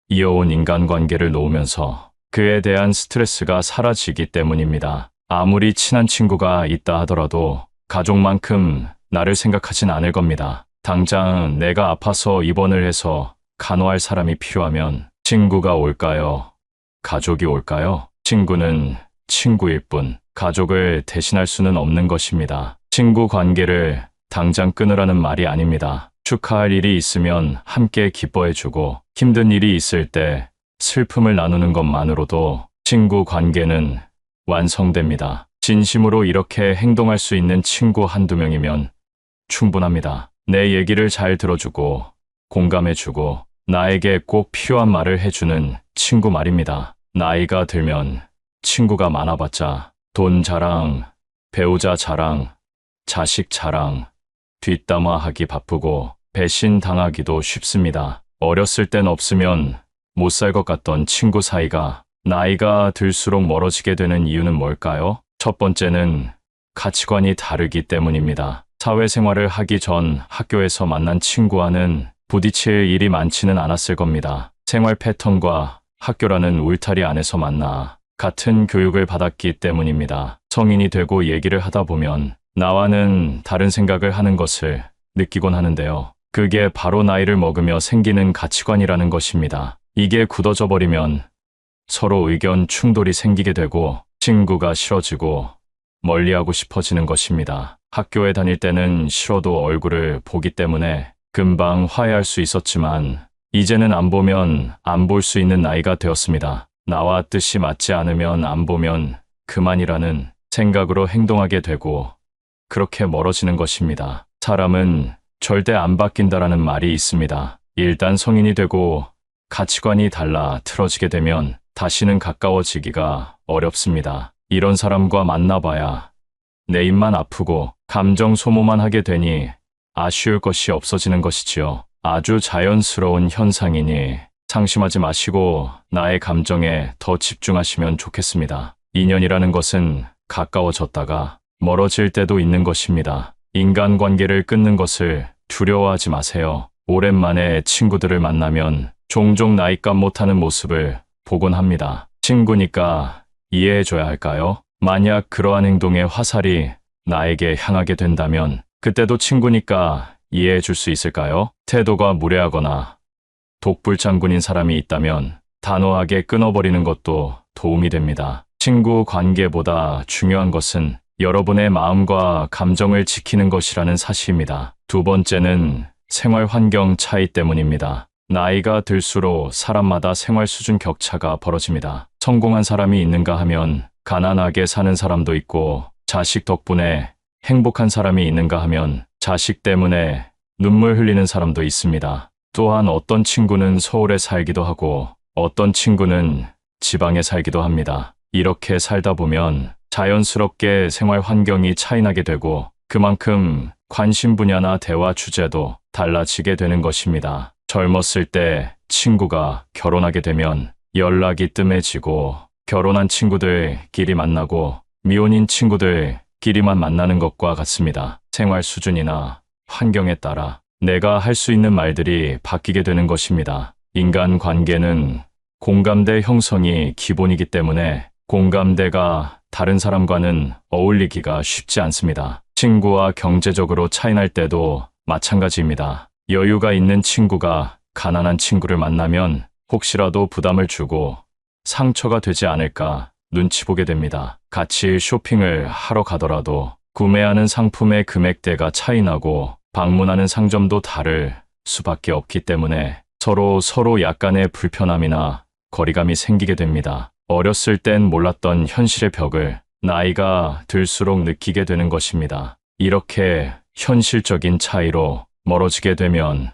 이어온 인간관계를 놓으면서 그에 대한 스트레스가 사라지기 때문입니다. 아무리 친한 친구가 있다 하더라도 가족만큼 나를 생각하진 않을 겁니다. 당장 내가 아파서 입원을 해서 간호할 사람이 필요하면 친구가 올까요? 가족이 올까요? 친구는 친구일 뿐 가족을 대신할 수는 없는 것입니다. 친구 관계를 당장 끊으라는 말이 아닙니다. 축하할 일이 있으면 함께 기뻐해주고 힘든 일이 있을 때 슬픔을 나누는 것만으로도 친구 관계는 완성됩니다. 진심으로 이렇게 행동할 수 있는 친구 한두 명이면 충분합니다. 내 얘기를 잘 들어주고 공감해주고 나에게 꼭 필요한 말을 해주는 친구 말입니다. 나이가 들면 친구가 많아봤자 돈 자랑, 배우자 자랑, 자식 자랑, 뒷담화하기 바쁘고 배신 당하기도 쉽습니다. 어렸을 땐 없으면 못 살 것 같던 친구 사이가 나이가 들수록 멀어지게 되는 이유는 뭘까요? 첫 번째는 가치관이 다르기 때문입니다. 사회생활을 하기 전 학교에서 만난 친구와는 부딪힐 일이 많지는 않았을 겁니다. 생활 패턴과 학교라는 울타리 안에서 만나 같은 교육을 받았기 때문입니다. 성인이 되고 얘기를 하다 보면 나와는 다른 생각을 하는 것을 느끼곤 하는데요. 그게 바로 나이를 먹으며 생기는 가치관이라는 것입니다. 이게 굳어져 버리면 서로 의견 충돌이 생기게 되고 친구가 싫어지고 멀리하고 싶어지는 것입니다. 학교에 다닐 때는 싫어도 얼굴을 보기 때문에 금방 화해할 수 있었지만 이제는 안 보면 안 볼 수 있는 나이가 되었습니다. 나와 뜻이 맞지 않으면 안 보면 그만이라는 생각으로 행동하게 되고 그렇게 멀어지는 것입니다. 사람은 절대 안 바뀐다라는 말이 있습니다. 일단 성인이 되고 가치관이 달라 틀어지게 되면 다시는 가까워지기가 어렵습니다. 이런 사람과 만나봐야 내 입만 아프고 감정 소모만 하게 되니 아쉬울 것이 없어지는 것이지요. 아주 자연스러운 현상이니 상심하지 마시고 나의 감정에 더 집중하시면 좋겠습니다. 인연이라는 것은 가까워졌다가 멀어질 때도 있는 것입니다. 인간관계를 끊는 것을 두려워하지 마세요. 오랜만에 친구들을 만나면 종종 나이값 못하는 모습을 보곤 합니다. 친구니까 이해해줘야 할까요? 만약 그러한 행동의 화살이 나에게 향하게 된다면 그때도 친구니까 이해해줄 수 있을까요? 태도가 무례하거나 독불장군인 사람이 있다면 단호하게 끊어버리는 것도 도움이 됩니다. 친구 관계보다 중요한 것은 여러분의 마음과 감정을 지키는 것이라는 사실입니다. 두 번째는 생활 환경 차이 때문입니다. 나이가 들수록 사람마다 생활 수준 격차가 벌어집니다. 성공한 사람이 있는가 하면 가난하게 사는 사람도 있고 자식 덕분에 행복한 사람이 있는가 하면 자식 때문에 눈물 흘리는 사람도 있습니다. 또한 어떤 친구는 서울에 살기도 하고 어떤 친구는 지방에 살기도 합니다. 이렇게 살다 보면 자연스럽게 생활 환경이 차이나게 되고 그만큼 관심 분야나 대화 주제도 달라지게 되는 것입니다. 젊었을 때 친구가 결혼하게 되면 연락이 뜸해지고 결혼한 친구들끼리 만나고 미혼인 친구들끼리만 만나는 것과 같습니다. 생활 수준이나 환경에 따라 내가 할 수 있는 말들이 바뀌게 되는 것입니다. 인간 관계는 공감대 형성이 기본이기 때문에 공감대가 다른 사람과는 어울리기가 쉽지 않습니다. 친구와 경제적으로 차이날 때도 마찬가지입니다. 여유가 있는 친구가 가난한 친구를 만나면 혹시라도 부담을 주고 상처가 되지 않을까 눈치 보게 됩니다. 같이 쇼핑을 하러 가더라도 구매하는 상품의 금액대가 차이나고 방문하는 상점도 다를 수밖에 없기 때문에 서로 약간의 불편함이나 거리감이 생기게 됩니다. 어렸을 땐 몰랐던 현실의 벽을 나이가 들수록 느끼게 되는 것입니다. 이렇게 현실적인 차이로 멀어지게 되면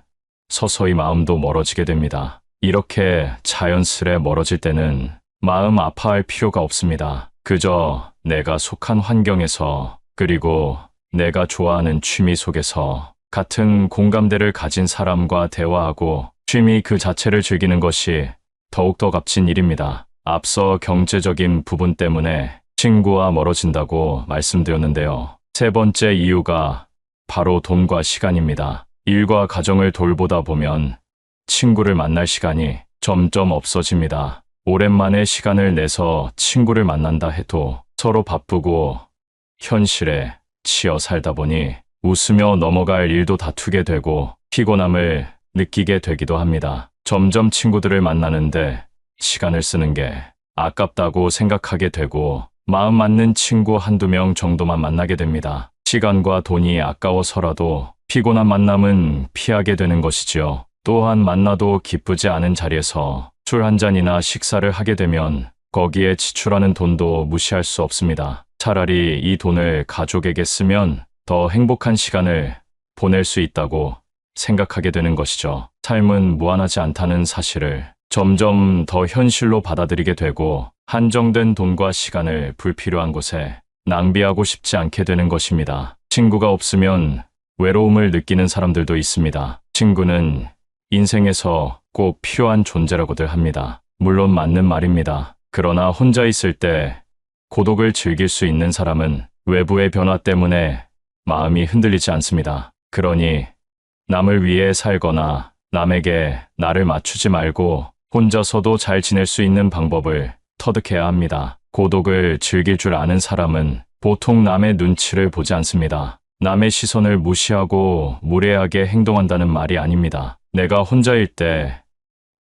서서히 마음도 멀어지게 됩니다. 이렇게 자연스레 멀어질 때는 마음 아파할 필요가 없습니다. 그저 내가 속한 환경에서 그리고 내가 좋아하는 취미 속에서 같은 공감대를 가진 사람과 대화하고 취미 그 자체를 즐기는 것이 더욱더 값진 일입니다. 앞서 경제적인 부분 때문에 친구와 멀어진다고 말씀드렸는데요. 세 번째 이유가 바로 돈과 시간입니다. 일과 가정을 돌보다 보면 친구를 만날 시간이 점점 없어집니다. 오랜만에 시간을 내서 친구를 만난다 해도 서로 바쁘고 현실에 치여 살다 보니 웃으며 넘어갈 일도 다투게 되고 피곤함을 느끼게 되기도 합니다. 점점 친구들을 만나는데 시간을 쓰는 게 아깝다고 생각하게 되고 마음 맞는 친구 한두 명 정도만 만나게 됩니다. 시간과 돈이 아까워서라도 피곤한 만남은 피하게 되는 것이지요. 또한 만나도 기쁘지 않은 자리에서 술 한 잔이나 식사를 하게 되면 거기에 지출하는 돈도 무시할 수 없습니다. 차라리 이 돈을 가족에게 쓰면 더 행복한 시간을 보낼 수 있다고 생각하게 되는 것이죠. 삶은 무한하지 않다는 사실을 점점 더 현실로 받아들이게 되고 한정된 돈과 시간을 불필요한 곳에 낭비하고 싶지 않게 되는 것입니다. 친구가 없으면 외로움을 느끼는 사람들도 있습니다. 친구는 인생에서 꼭 필요한 존재라고들 합니다. 물론 맞는 말입니다. 그러나 혼자 있을 때 고독을 즐길 수 있는 사람은 외부의 변화 때문에 마음이 흔들리지 않습니다. 그러니 남을 위해 살거나 남에게 나를 맞추지 말고 혼자서도 잘 지낼 수 있는 방법을 터득해야 합니다. 고독을 즐길 줄 아는 사람은 보통 남의 눈치를 보지 않습니다. 남의 시선을 무시하고 무례하게 행동한다는 말이 아닙니다. 내가 혼자일 때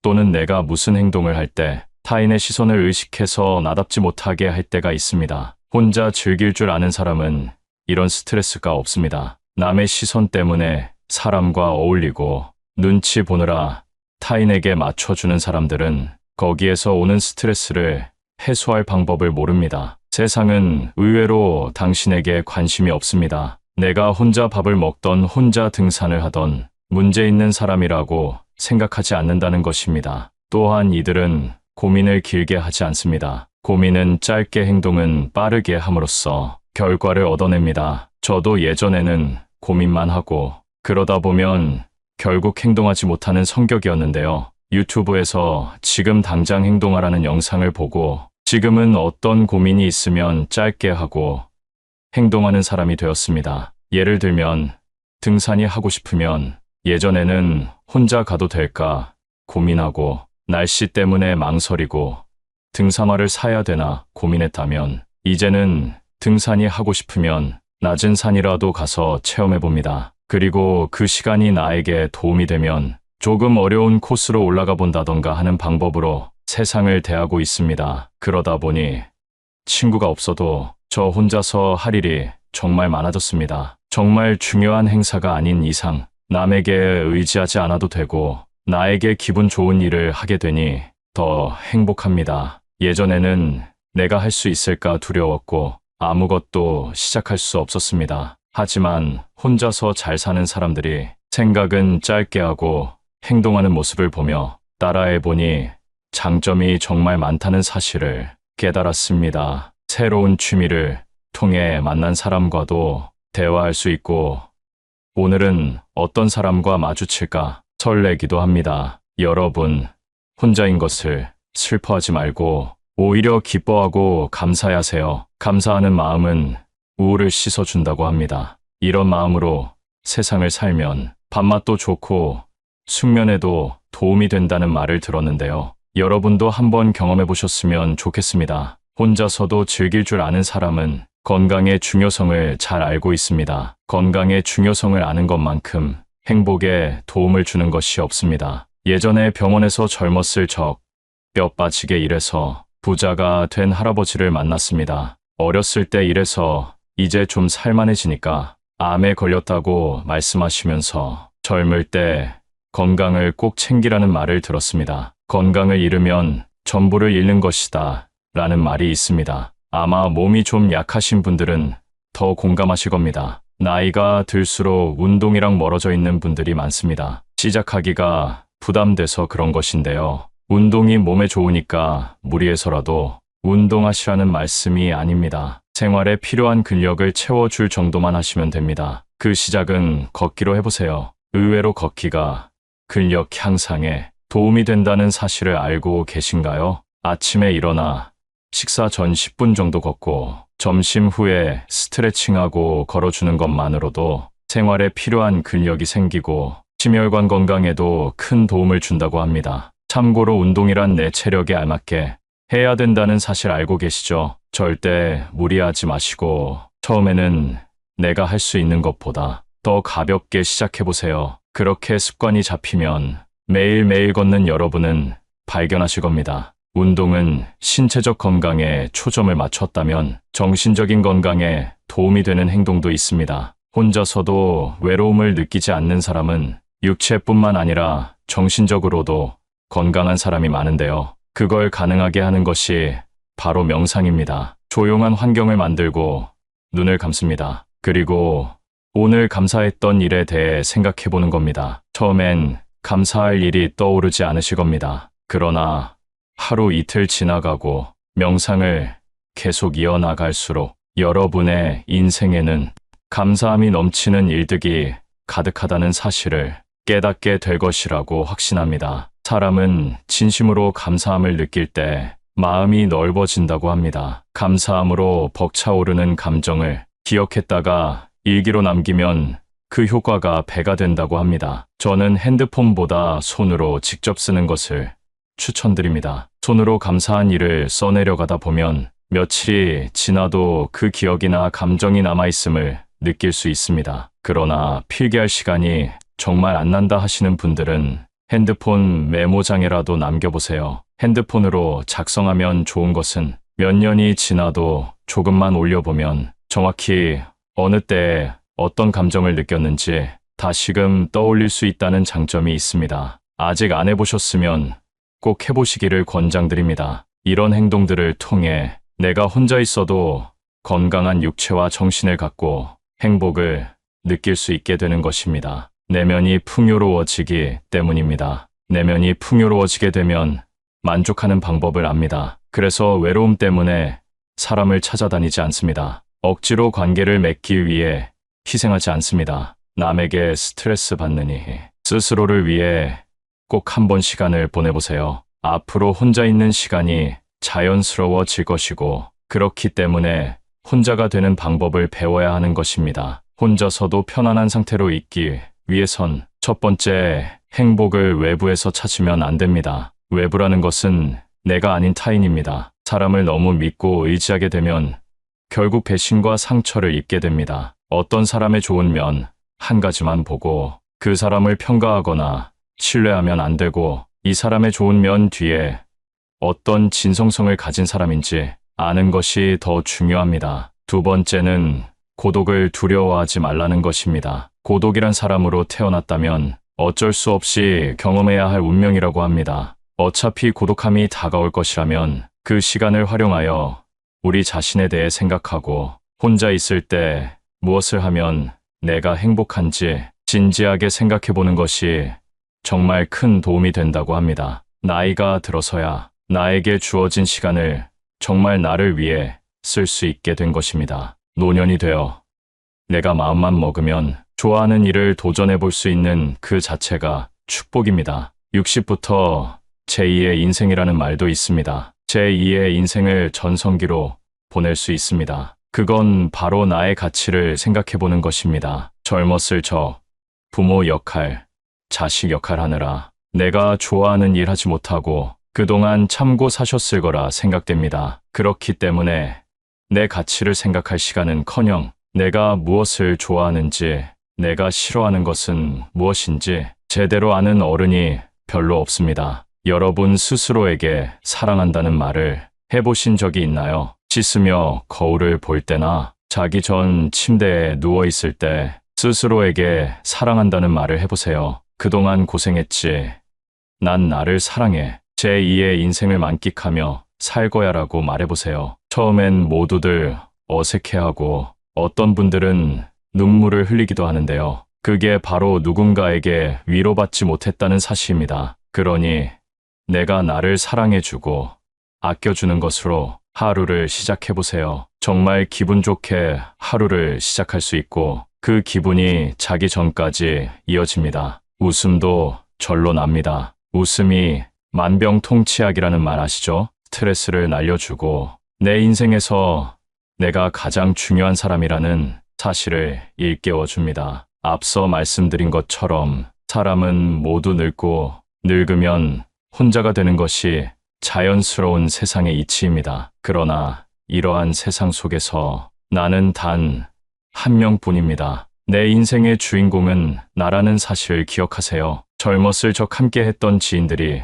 또는 내가 무슨 행동을 할 때 타인의 시선을 의식해서 나답지 못하게 할 때가 있습니다. 혼자 즐길 줄 아는 사람은 이런 스트레스가 없습니다. 남의 시선 때문에 사람과 어울리고 눈치 보느라 타인에게 맞춰주는 사람들은 거기에서 오는 스트레스를 해소할 방법을 모릅니다. 세상은 의외로 당신에게 관심이 없습니다. 내가 혼자 밥을 먹던 혼자 등산을 하던 문제 있는 사람이라고 생각하지 않는다는 것입니다. 또한 이들은 고민을 길게 하지 않습니다. 고민은 짧게 행동은 빠르게 함으로써 결과를 얻어냅니다. 저도 예전에는 고민만 하고 그러다 보면 결국 행동하지 못하는 성격이었는데요. 유튜브에서 지금 당장 행동하라는 영상을 보고 지금은 어떤 고민이 있으면 짧게 하고 행동하는 사람이 되었습니다. 예를 들면 등산이 하고 싶으면 예전에는 혼자 가도 될까 고민하고 날씨 때문에 망설이고 등산화를 사야 되나 고민했다면 이제는 등산이 하고 싶으면 낮은 산이라도 가서 체험해 봅니다. 그리고 그 시간이 나에게 도움이 되면 조금 어려운 코스로 올라가 본다던가 하는 방법으로 세상을 대하고 있습니다. 그러다 보니 친구가 없어도 저 혼자서 할 일이 정말 많아졌습니다. 정말 중요한 행사가 아닌 이상 남에게 의지하지 않아도 되고 나에게 기분 좋은 일을 하게 되니 더 행복합니다. 예전에는 내가 할 수 있을까 두려웠고 아무것도 시작할 수 없었습니다. 하지만 혼자서 잘 사는 사람들이 생각은 짧게 하고 행동하는 모습을 보며 따라해보니 장점이 정말 많다는 사실을 깨달았습니다. 새로운 취미를 통해 만난 사람과도 대화할 수 있고 오늘은 어떤 사람과 마주칠까 설레기도 합니다. 여러분, 혼자인 것을 슬퍼하지 말고 오히려 기뻐하고 감사하세요. 감사하는 마음은 우울을 씻어준다고 합니다. 이런 마음으로 세상을 살면 밥맛도 좋고 숙면에도 도움이 된다는 말을 들었는데요. 여러분도 한번 경험해 보셨으면 좋겠습니다. 혼자서도 즐길 줄 아는 사람은 건강의 중요성을 잘 알고 있습니다. 건강의 중요성을 아는 것만큼 행복에 도움을 주는 것이 없습니다. 예전에 병원에서 젊었을 적 뼈 빠지게 일해서 부자가 된 할아버지를 만났습니다. 어렸을 때 일해서 이제 좀 살만해지니까 암에 걸렸다고 말씀하시면서 젊을 때 건강을 꼭 챙기라는 말을 들었습니다. 건강을 잃으면 전부를 잃는 것이다 라는 말이 있습니다. 아마 몸이 좀 약하신 분들은 더 공감하실 겁니다. 나이가 들수록 운동이랑 멀어져 있는 분들이 많습니다. 시작하기가 부담돼서 그런 것인데요. 운동이 몸에 좋으니까 무리해서라도 운동하시라는 말씀이 아닙니다. 생활에 필요한 근력을 채워줄 정도만 하시면 됩니다. 그 시작은 걷기로 해보세요. 의외로 걷기가 근력 향상에 도움이 된다는 사실을 알고 계신가요? 아침에 일어나 식사 전 10분 정도 걷고 점심 후에 스트레칭하고 걸어주는 것만으로도 생활에 필요한 근력이 생기고 심혈관 건강에도 큰 도움을 준다고 합니다. 참고로 운동이란 내 체력에 알맞게 해야 된다는 사실 알고 계시죠? 절대 무리하지 마시고 처음에는 내가 할 수 있는 것보다 더 가볍게 시작해보세요. 그렇게 습관이 잡히면 매일매일 걷는 여러분은 발견하실 겁니다. 운동은 신체적 건강에 초점을 맞췄다면 정신적인 건강에 도움이 되는 행동도 있습니다. 혼자서도 외로움을 느끼지 않는 사람은 육체뿐만 아니라 정신적으로도 건강한 사람이 많은데요. 그걸 가능하게 하는 것이 바로 명상입니다. 조용한 환경을 만들고 눈을 감습니다. 그리고 오늘 감사했던 일에 대해 생각해 보는 겁니다. 처음엔 감사할 일이 떠오르지 않으실 겁니다. 그러나 하루 이틀 지나가고 명상을 계속 이어나갈수록 여러분의 인생에는 감사함이 넘치는 일들이 가득하다는 사실을 깨닫게 될 것이라고 확신합니다. 사람은 진심으로 감사함을 느낄 때 마음이 넓어진다고 합니다. 감사함으로 벅차오르는 감정을 기억했다가 일기로 남기면 그 효과가 배가 된다고 합니다. 저는 핸드폰보다 손으로 직접 쓰는 것을 추천드립니다. 손으로 감사한 일을 써내려가다 보면 며칠이 지나도 그 기억이나 감정이 남아있음을 느낄 수 있습니다. 그러나 필기할 시간이 정말 안 난다 하시는 분들은 핸드폰 메모장에라도 남겨보세요. 핸드폰으로 작성하면 좋은 것은 몇 년이 지나도 조금만 올려보면 정확히 어느 때에 어떤 감정을 느꼈는지 다시금 떠올릴 수 있다는 장점이 있습니다. 아직 안 해보셨으면 꼭 해보시기를 권장드립니다. 이런 행동들을 통해 내가 혼자 있어도 건강한 육체와 정신을 갖고 행복을 느낄 수 있게 되는 것입니다. 내면이 풍요로워지기 때문입니다. 내면이 풍요로워지게 되면 만족하는 방법을 압니다. 그래서 외로움 때문에 사람을 찾아다니지 않습니다. 억지로 관계를 맺기 위해 희생하지 않습니다. 남에게 스트레스 받느니 스스로를 위해 꼭 한번 시간을 보내보세요. 앞으로 혼자 있는 시간이 자연스러워질 것이고 그렇기 때문에 혼자가 되는 방법을 배워야 하는 것입니다. 혼자서도 편안한 상태로 있기 위해선 첫 번째, 행복을 외부에서 찾으면 안 됩니다. 외부라는 것은 내가 아닌 타인입니다. 사람을 너무 믿고 의지하게 되면 결국 배신과 상처를 입게 됩니다. 어떤 사람의 좋은 면 한 가지만 보고 그 사람을 평가하거나 신뢰하면 안 되고 이 사람의 좋은 면 뒤에 어떤 진성성을 가진 사람인지 아는 것이 더 중요합니다. 두 번째는 고독을 두려워하지 말라는 것입니다. 고독이란 사람으로 태어났다면 어쩔 수 없이 경험해야 할 운명이라고 합니다. 어차피 고독함이 다가올 것이라면 그 시간을 활용하여 우리 자신에 대해 생각하고 혼자 있을 때 무엇을 하면 내가 행복한지 진지하게 생각해 보는 것이 정말 큰 도움이 된다고 합니다. 나이가 들어서야 나에게 주어진 시간을 정말 나를 위해 쓸 수 있게 된 것입니다. 노년이 되어 내가 마음만 먹으면 좋아하는 일을 도전해 볼 수 있는 그 자체가 축복입니다. 60부터 제2의 인생이라는 말도 있습니다. 제2의 인생을 전성기로 보낼 수 있습니다. 그건 바로 나의 가치를 생각해 보는 것입니다. 젊었을 저, 부모 역할, 자식 역할 하느라 내가 좋아하는 일 하지 못하고 그동안 참고 사셨을 거라 생각됩니다. 그렇기 때문에 내 가치를 생각할 시간은커녕 내가 무엇을 좋아하는지, 내가 싫어하는 것은 무엇인지 제대로 아는 어른이 별로 없습니다. 여러분 스스로에게 사랑한다는 말을 해보신 적이 있나요? 씻으며 거울을 볼 때나 자기 전 침대에 누워있을 때 스스로에게 사랑한다는 말을 해보세요. 그동안 고생했지. 난 나를 사랑해. 제2의 인생을 만끽하며 살 거야라고 말해보세요. 처음엔 모두들 어색해하고 어떤 분들은 눈물을 흘리기도 하는데요. 그게 바로 누군가에게 위로받지 못했다는 사실입니다. 그러니 내가 나를 사랑해주고 아껴주는 것으로 하루를 시작해보세요. 정말 기분 좋게 하루를 시작할 수 있고 그 기분이 자기 전까지 이어집니다. 웃음도 절로 납니다. 웃음이 만병통치약이라는 말 아시죠? 스트레스를 날려주고 내 인생에서 내가 가장 중요한 사람이라는 사실을 일깨워줍니다. 앞서 말씀드린 것처럼 사람은 모두 늙고 늙으면 혼자가 되는 것이 자연스러운 세상의 이치입니다. 그러나 이러한 세상 속에서 나는 단 한 명뿐입니다. 내 인생의 주인공은 나라는 사실을 기억하세요. 젊었을 적 함께 했던 지인들이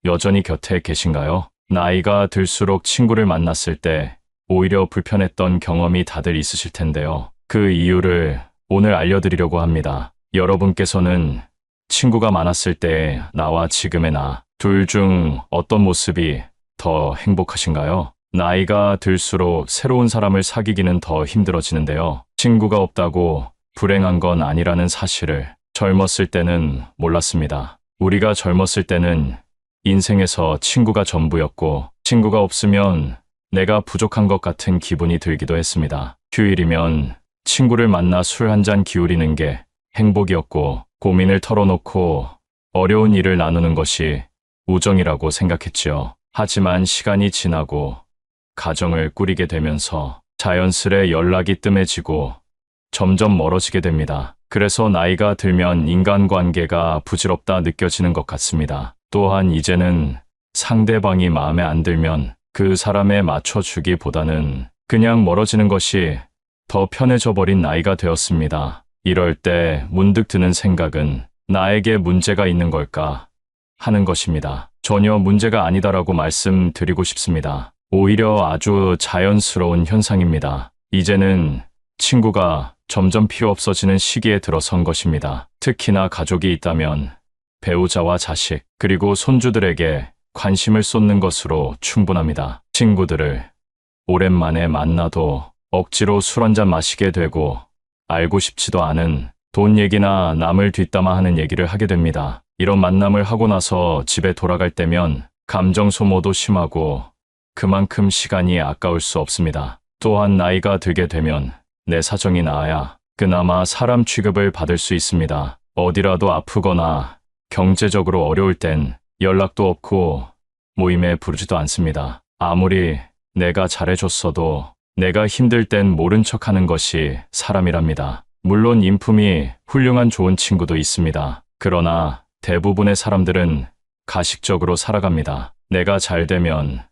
여전히 곁에 계신가요? 나이가 들수록 친구를 만났을 때 오히려 불편했던 경험이 다들 있으실 텐데요. 그 이유를 오늘 알려드리려고 합니다. 여러분께서는 친구가 많았을 때 나와 지금의 나, 둘 중 어떤 모습이 더 행복하신가요? 나이가 들수록 새로운 사람을 사귀기는 더 힘들어지는데요. 친구가 없다고 불행한 건 아니라는 사실을 젊었을 때는 몰랐습니다. 우리가 젊었을 때는 인생에서 친구가 전부였고 친구가 없으면 내가 부족한 것 같은 기분이 들기도 했습니다. 휴일이면 친구를 만나 술 한 잔 기울이는 게 행복이었고 고민을 털어놓고 어려운 일을 나누는 것이 우정이라고 생각했지요. 하지만 시간이 지나고 가정을 꾸리게 되면서 자연스레 연락이 뜸해지고 점점 멀어지게 됩니다. 그래서 나이가 들면 인간관계가 부질없다 느껴지는 것 같습니다. 또한 이제는 상대방이 마음에 안 들면 그 사람에 맞춰주기보다는 그냥 멀어지는 것이 더 편해져 버린 나이가 되었습니다. 이럴 때 문득 드는 생각은 나에게 문제가 있는 걸까 하는 것입니다. 전혀 문제가 아니다라고 말씀드리고 싶습니다. 오히려 아주 자연스러운 현상입니다. 이제는 친구가 점점 필요 없어지는 시기에 들어선 것입니다. 특히나 가족이 있다면 배우자와 자식, 그리고 손주들에게 관심을 쏟는 것으로 충분합니다. 친구들을 오랜만에 만나도 억지로 술 한잔 마시게 되고 알고 싶지도 않은 돈 얘기나 남을 뒷담화 하는 얘기를 하게 됩니다. 이런 만남을 하고 나서 집에 돌아갈 때면 감정 소모도 심하고 그만큼 시간이 아까울 수 없습니다. 또한 나이가 들게 되면 내 사정이 나아야 그나마 사람 취급을 받을 수 있습니다. 어디라도 아프거나 경제적으로 어려울 땐 연락도 없고 모임에 부르지도 않습니다. 아무리 내가 잘해줬어도 내가 힘들 땐 모른 척하는 것이 사람이랍니다. 물론 인품이 훌륭한 좋은 친구도 있습니다. 그러나 대부분의 사람들은 가식적으로 살아갑니다. 내가 잘 되면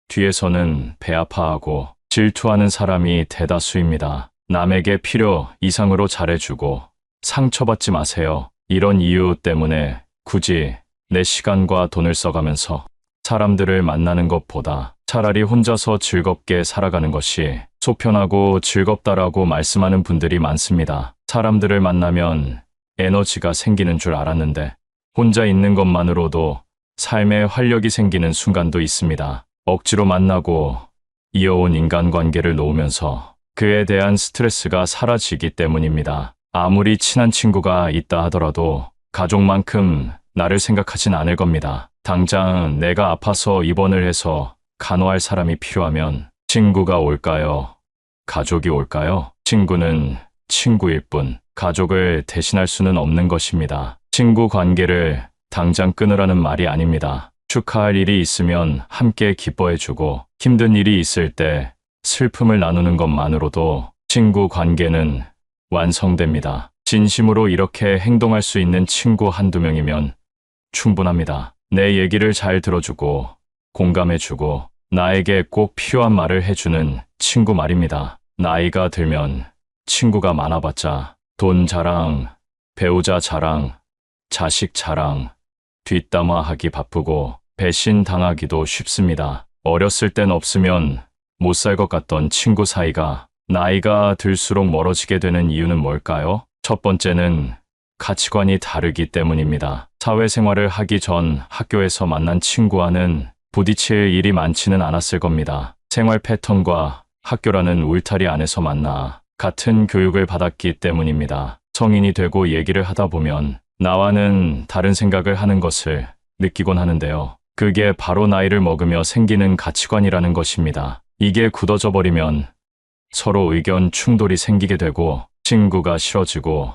뒤에서는 배 아파하고 질투하는 사람이 대다수입니다. 남에게 필요 이상으로 잘해주고 상처받지 마세요. 이런 이유 때문에 굳이 내 시간과 돈을 써가면서 사람들을 만나는 것보다 차라리 혼자서 즐겁게 살아가는 것이 속편하고 즐겁다라고 말씀하는 분들이 많습니다. 사람들을 만나면 에너지가 생기는 줄 알았는데 혼자 있는 것만으로도 삶에 활력이 생기는 순간도 있습니다. 억지로 만나고 이어온 인간관계를 놓으면서 그에 대한 스트레스가 사라지기 때문입니다. 아무리 친한 친구가 있다 하더라도 가족만큼 나를 생각하진 않을 겁니다. 당장 내가 아파서 입원을 해서 간호할 사람이 필요하면 친구가 올까요? 가족이 올까요? 친구는 친구일 뿐 가족을 대신할 수는 없는 것입니다. 친구 관계를 당장 끊으라는 말이 아닙니다. 축하할 일이 있으면 함께 기뻐해주고 힘든 일이 있을 때 슬픔을 나누는 것만으로도 친구 관계는 완성됩니다. 진심으로 이렇게 행동할 수 있는 친구 한두 명이면 충분합니다. 내 얘기를 잘 들어주고 공감해주고 나에게 꼭 필요한 말을 해주는 친구 말입니다. 나이가 들면 친구가 많아봤자 돈 자랑, 배우자 자랑, 자식 자랑, 뒷담화하기 바쁘고 배신당하기도 쉽습니다. 어렸을 땐 없으면 못 살 것 같던 친구 사이가 나이가 들수록 멀어지게 되는 이유는 뭘까요? 첫 번째는 가치관이 다르기 때문입니다. 사회생활을 하기 전 학교에서 만난 친구와는 부딪힐 일이 많지는 않았을 겁니다. 생활 패턴과 학교라는 울타리 안에서 만나 같은 교육을 받았기 때문입니다. 성인이 되고 얘기를 하다 보면 나와는 다른 생각을 하는 것을 느끼곤 하는데요. 그게 바로 나이를 먹으며 생기는 가치관이라는 것입니다. 이게 굳어져 버리면 서로 의견 충돌이 생기게 되고 친구가 싫어지고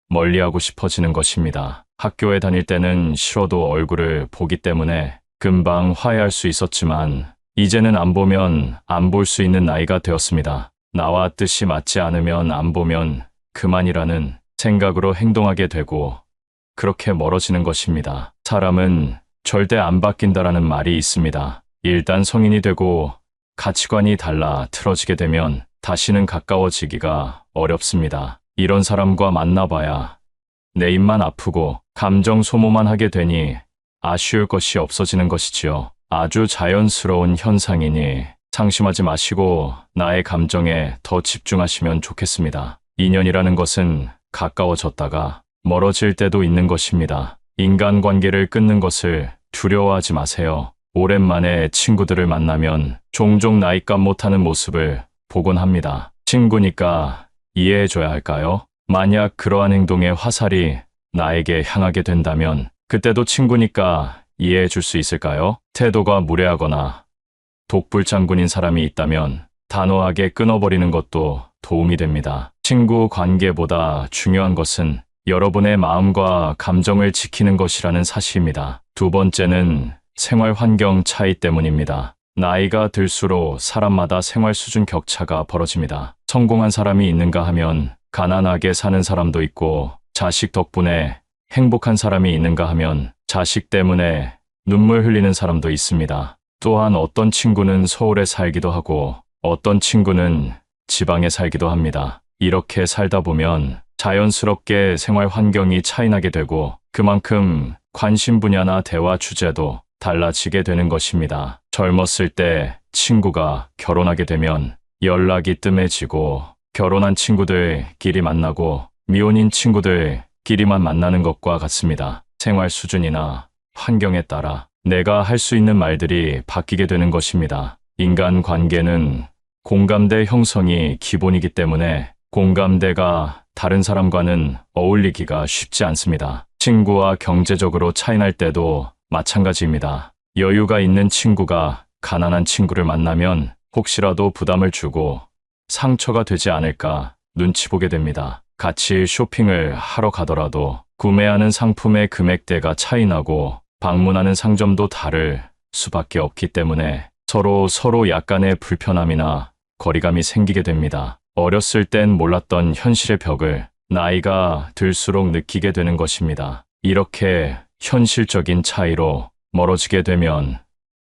멀리하고 싶어지는 것입니다. 학교에 다닐 때는 싫어도 얼굴을 보기 때문에 금방 화해할 수 있었지만 이제는 안 보면 안 볼 수 있는 나이가 되었습니다. 나와 뜻이 맞지 않으면 안 보면 그만이라는 생각으로 행동하게 되고 그렇게 멀어지는 것입니다. 사람은 절대 안 바뀐다라는 말이 있습니다. 일단 성인이 되고 가치관이 달라 틀어지게 되면 다시는 가까워지기가 어렵습니다. 이런 사람과 만나봐야 내 입만 아프고 감정 소모만 하게 되니 아쉬울 것이 없어지는 것이지요. 아주 자연스러운 현상이니 상심하지 마시고 나의 감정에 더 집중하시면 좋겠습니다. 인연이라는 것은 가까워졌다가 멀어질 때도 있는 것입니다. 인간관계를 끊는 것을 두려워하지 마세요. 오랜만에 친구들을 만나면 종종 나이값 못하는 모습을 보곤 합니다. 친구니까 이해해줘야 할까요? 만약 그러한 행동의 화살이 나에게 향하게 된다면 그때도 친구니까 이해해줄 수 있을까요? 태도가 무례하거나 독불장군인 사람이 있다면 단호하게 끊어버리는 것도 도움이 됩니다. 친구 관계보다 중요한 것은 여러분의 마음과 감정을 지키는 것이라는 사실입니다. 두 번째는 생활 환경 차이 때문입니다. 나이가 들수록 사람마다 생활 수준 격차가 벌어집니다. 성공한 사람이 있는가 하면 가난하게 사는 사람도 있고 자식 덕분에 행복한 사람이 있는가 하면 자식 때문에 눈물 흘리는 사람도 있습니다. 또한 어떤 친구는 서울에 살기도 하고 어떤 친구는 지방에 살기도 합니다. 이렇게 살다 보면 자연스럽게 생활 환경이 차이나게 되고 그만큼 관심 분야나 대화 주제도 달라지게 되는 것입니다. 젊었을 때 친구가 결혼하게 되면 연락이 뜸해지고 결혼한 친구들끼리 만나고 미혼인 친구들끼리만 만나는 것과 같습니다. 생활 수준이나 환경에 따라 내가 할 수 있는 말들이 바뀌게 되는 것입니다. 인간 관계는 공감대 형성이 기본이기 때문에 공감대가 다른 사람과는 어울리기가 쉽지 않습니다. 친구와 경제적으로 차이날 때도 마찬가지입니다. 여유가 있는 친구가 가난한 친구를 만나면 혹시라도 부담을 주고 상처가 되지 않을까 눈치 보게 됩니다. 같이 쇼핑을 하러 가더라도 구매하는 상품의 금액대가 차이나고 방문하는 상점도 다를 수밖에 없기 때문에 서로 약간의 불편함이나 거리감이 생기게 됩니다. 어렸을 땐 몰랐던 현실의 벽을 나이가 들수록 느끼게 되는 것입니다. 이렇게 현실적인 차이로 멀어지게 되면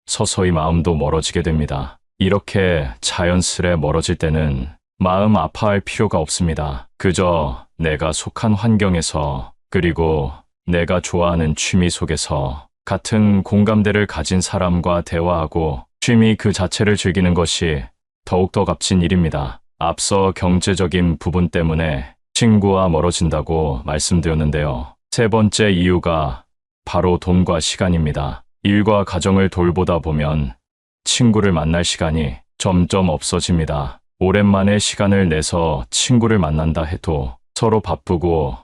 서서히 마음도 멀어지게 됩니다. 이렇게 자연스레 멀어질 때는 마음 아파할 필요가 없습니다. 그저 내가 속한 환경에서 그리고 내가 좋아하는 취미 속에서 같은 공감대를 가진 사람과 대화하고 취미 그 자체를 즐기는 것이 더욱더 값진 일입니다. 앞서 경제적인 부분 때문에 친구와 멀어진다고 말씀드렸는데요. 세 번째 이유가 바로 돈과 시간입니다. 일과 가정을 돌보다 보면 친구를 만날 시간이 점점 없어집니다. 오랜만에 시간을 내서 친구를 만난다 해도 서로 바쁘고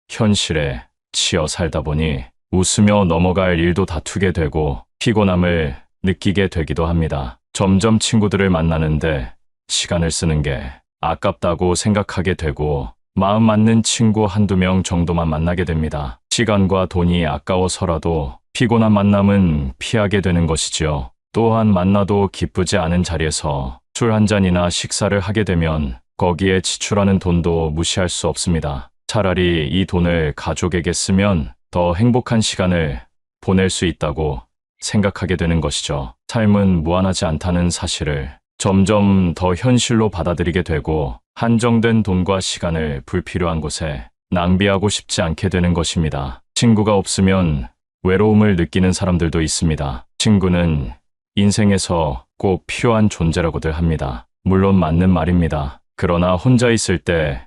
현실에 치여 살다 보니 웃으며 넘어갈 일도 다투게 되고 피곤함을 느끼게 되기도 합니다. 점점 친구들을 만나는데 시간을 쓰는 게 아깝다고 생각하게 되고 마음 맞는 친구 한두 명 정도만 만나게 됩니다. 시간과 돈이 아까워서라도 피곤한 만남은 피하게 되는 것이지요. 또한 만나도 기쁘지 않은 자리에서 술 한 잔이나 식사를 하게 되면 거기에 지출하는 돈도 무시할 수 없습니다. 차라리 이 돈을 가족에게 쓰면 더 행복한 시간을 보낼 수 있다고 생각하게 되는 것이죠. 삶은 무한하지 않다는 사실을 점점 더 현실로 받아들이게 되고 한정된 돈과 시간을 불필요한 곳에 낭비하고 싶지 않게 되는 것입니다. 친구가 없으면 외로움을 느끼는 사람들도 있습니다. 친구는 인생에서 꼭 필요한 존재라고들 합니다. 물론 맞는 말입니다. 그러나 혼자 있을 때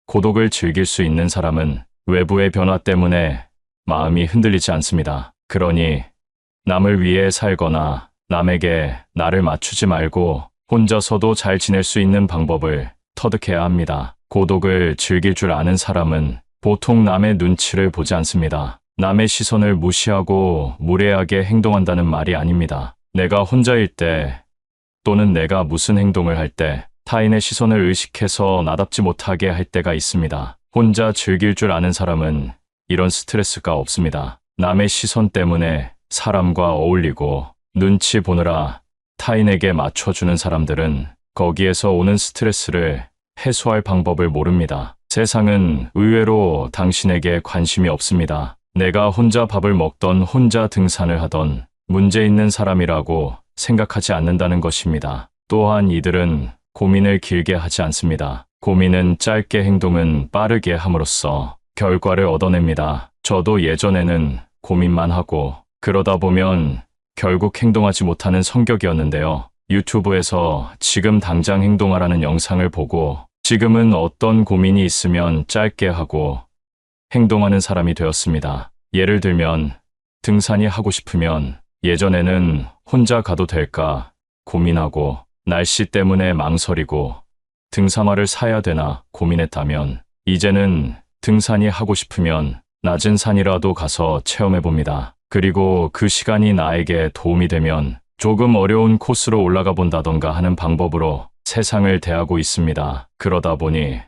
고독을 즐길 수 있는 사람은 외부의 변화 때문에 마음이 흔들리지 않습니다. 그러니 남을 위해 살거나 남에게 나를 맞추지 말고 혼자서도 잘 지낼 수 있는 방법을 터득해야 합니다. 고독을 즐길 줄 아는 사람은 보통 남의 눈치를 보지 않습니다. 남의 시선을 무시하고 무례하게 행동한다는 말이 아닙니다. 내가 혼자일 때 또는 내가 무슨 행동을 할 때 타인의 시선을 의식해서 나답지 못하게 할 때가 있습니다. 혼자 즐길 줄 아는 사람은 이런 스트레스가 없습니다. 남의 시선 때문에 사람과 어울리고 눈치 보느라 타인에게 맞춰주는 사람들은 거기에서 오는 스트레스를 해소할 방법을 모릅니다. 세상은 의외로 당신에게 관심이 없습니다. 내가 혼자 밥을 먹던 혼자 등산을 하던 문제 있는 사람이라고 생각하지 않는다는 것입니다. 또한 이들은 고민을 길게 하지 않습니다. 고민은 짧게 행동은 빠르게 함으로써 결과를 얻어냅니다. 저도 예전에는 고민만 하고 그러다 보면 결국 행동하지 못하는 성격이었는데요. 유튜브에서 지금 당장 행동하라는 영상을 보고 지금은 어떤 고민이 있으면 짧게 하고 행동하는 사람이 되었습니다. 예를 들면 등산이 하고 싶으면 예전에는 혼자 가도 될까 고민하고 날씨 때문에 망설이고 등산화를 사야 되나 고민했다면 이제는 등산이 하고 싶으면 낮은 산이라도 가서 체험해봅니다. 그리고 그 시간이 나에게 도움이 되면 조금 어려운 코스로 올라가 본다던가 하는 방법으로 세상을 대하고 있습니다. 그러다 보니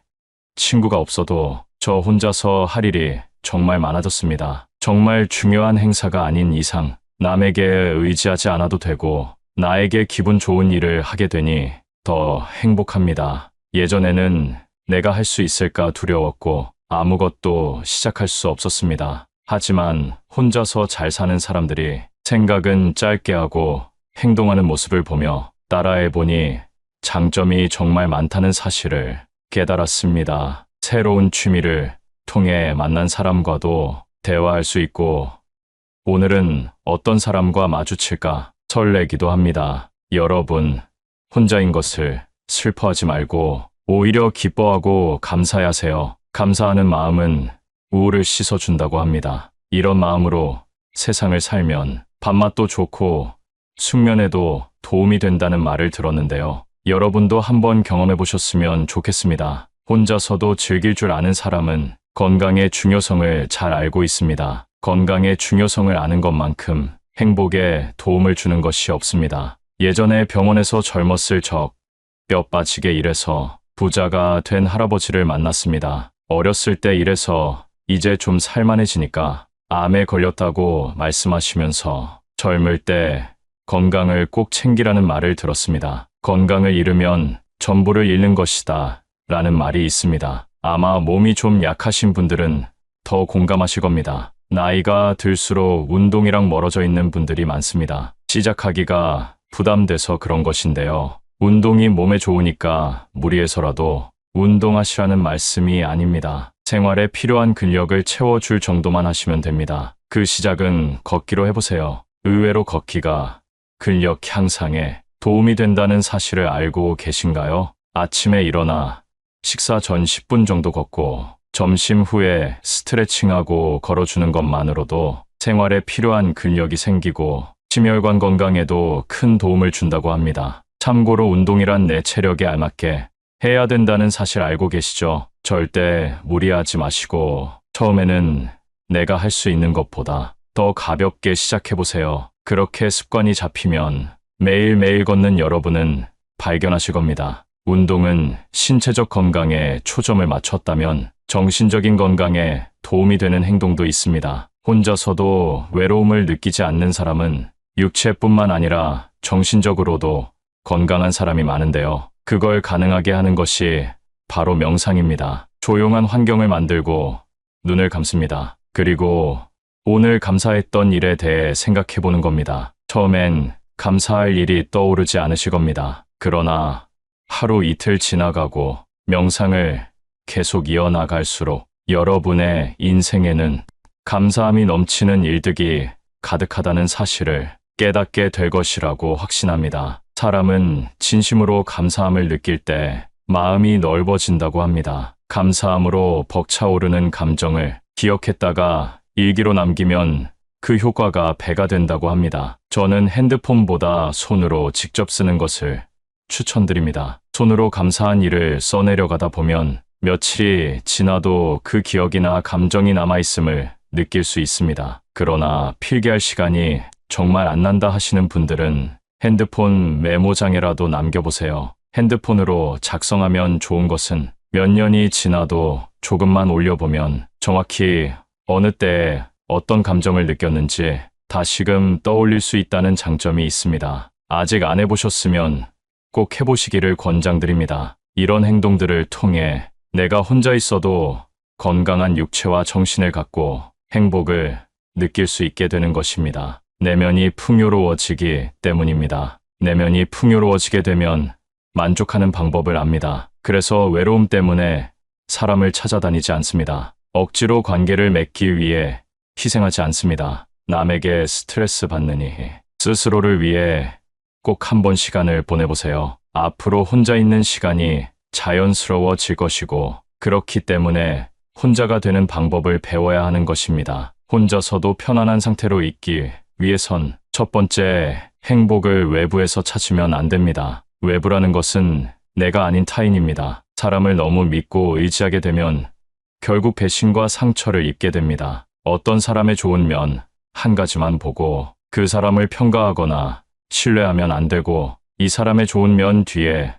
친구가 없어도 저 혼자서 할 일이 정말 많아졌습니다. 정말 중요한 행사가 아닌 이상 남에게 의지하지 않아도 되고 나에게 기분 좋은 일을 하게 되니 더 행복합니다. 예전에는 내가 할 수 있을까 두려웠고 아무것도 시작할 수 없었습니다. 하지만 혼자서 잘 사는 사람들이 생각은 짧게 하고 행동하는 모습을 보며 따라해보니 장점이 정말 많다는 사실을 깨달았습니다. 새로운 취미를 통해 만난 사람과도 대화할 수 있고, 오늘은 어떤 사람과 마주칠까 설레기도 합니다. 여러분, 혼자인 것을 슬퍼하지 말고 오히려 기뻐하고 감사하세요. 감사하는 마음은 우울을 씻어준다고 합니다. 이런 마음으로 세상을 살면 밥맛도 좋고 숙면에도 도움이 된다는 말을 들었는데요. 여러분도 한번 경험해 보셨으면 좋겠습니다. 혼자서도 즐길 줄 아는 사람은 건강의 중요성을 잘 알고 있습니다. 건강의 중요성을 아는 것만큼 행복에 도움을 주는 것이 없습니다. 예전에 병원에서 젊었을 적 뼈 빠지게 일해서 부자가 된 할아버지를 만났습니다. 어렸을 때 일해서 이제 좀 살만해지니까 암에 걸렸다고 말씀하시면서 젊을 때 건강을 꼭 챙기라는 말을 들었습니다. 건강을 잃으면 전부를 잃는 것이다 라는 말이 있습니다. 아마 몸이 좀 약하신 분들은 더 공감하실 겁니다. 나이가 들수록 운동이랑 멀어져 있는 분들이 많습니다. 시작하기가 부담돼서 그런 것인데요. 운동이 몸에 좋으니까 무리해서라도 운동하시라는 말씀이 아닙니다. 생활에 필요한 근력을 채워줄 정도만 하시면 됩니다. 그 시작은 걷기로 해보세요. 의외로 걷기가 근력 향상에 도움이 된다는 사실을 알고 계신가요? 아침에 일어나 식사 전 10분 정도 걷고 점심 후에 스트레칭하고 걸어주는 것만으로도 생활에 필요한 근력이 생기고 심혈관 건강에도 큰 도움을 준다고 합니다. 참고로 운동이란 내 체력에 알맞게 해야 된다는 사실 알고 계시죠? 절대 무리하지 마시고 처음에는 내가 할 수 있는 것보다 더 가볍게 시작해보세요. 그렇게 습관이 잡히면 매일매일 걷는 여러분은 발견하실 겁니다. 운동은 신체적 건강에 초점을 맞췄다면 정신적인 건강에 도움이 되는 행동도 있습니다. 혼자서도 외로움을 느끼지 않는 사람은 육체뿐만 아니라 정신적으로도 건강한 사람이 많은데요. 그걸 가능하게 하는 것이 바로 명상입니다. 조용한 환경을 만들고 눈을 감습니다. 그리고 오늘 감사했던 일에 대해 생각해 보는 겁니다. 처음엔 감사할 일이 떠오르지 않으실 겁니다. 그러나 하루 이틀 지나가고 명상을 계속 이어나갈수록 여러분의 인생에는 감사함이 넘치는 일들이 가득하다는 사실을 깨닫게 될 것이라고 확신합니다. 사람은 진심으로 감사함을 느낄 때 마음이 넓어진다고 합니다. 감사함으로 벅차오르는 감정을 기억했다가 일기로 남기면 그 효과가 배가 된다고 합니다. 저는 핸드폰보다 손으로 직접 쓰는 것을 추천드립니다. 손으로 감사한 일을 써내려가다 보면 며칠이 지나도 그 기억이나 감정이 남아있음을 느낄 수 있습니다. 그러나 필기할 시간이 정말 안 난다 하시는 분들은 핸드폰 메모장에라도 남겨보세요. 핸드폰으로 작성하면 좋은 것은 몇 년이 지나도 조금만 올려보면 정확히 어느 때에 어떤 감정을 느꼈는지 다시금 떠올릴 수 있다는 장점이 있습니다. 아직 안 해보셨으면 꼭 해보시기를 권장드립니다. 이런 행동들을 통해 내가 혼자 있어도 건강한 육체와 정신을 갖고 행복을 느낄 수 있게 되는 것입니다. 내면이 풍요로워지기 때문입니다. 내면이 풍요로워지게 되면 만족하는 방법을 압니다. 그래서 외로움 때문에 사람을 찾아다니지 않습니다. 억지로 관계를 맺기 위해 희생하지 않습니다. 남에게 스트레스 받느니 스스로를 위해 꼭 한번 시간을 보내보세요. 앞으로 혼자 있는 시간이 자연스러워질 것이고 그렇기 때문에 혼자가 되는 방법을 배워야 하는 것입니다. 혼자서도 편안한 상태로 있기 위해선 첫 번째, 행복을 외부에서 찾으면 안 됩니다. 외부라는 것은 내가 아닌 타인입니다. 사람을 너무 믿고 의지하게 되면 결국 배신과 상처를 입게 됩니다. 어떤 사람의 좋은 면 한 가지만 보고 그 사람을 평가하거나 신뢰하면 안 되고 이 사람의 좋은 면 뒤에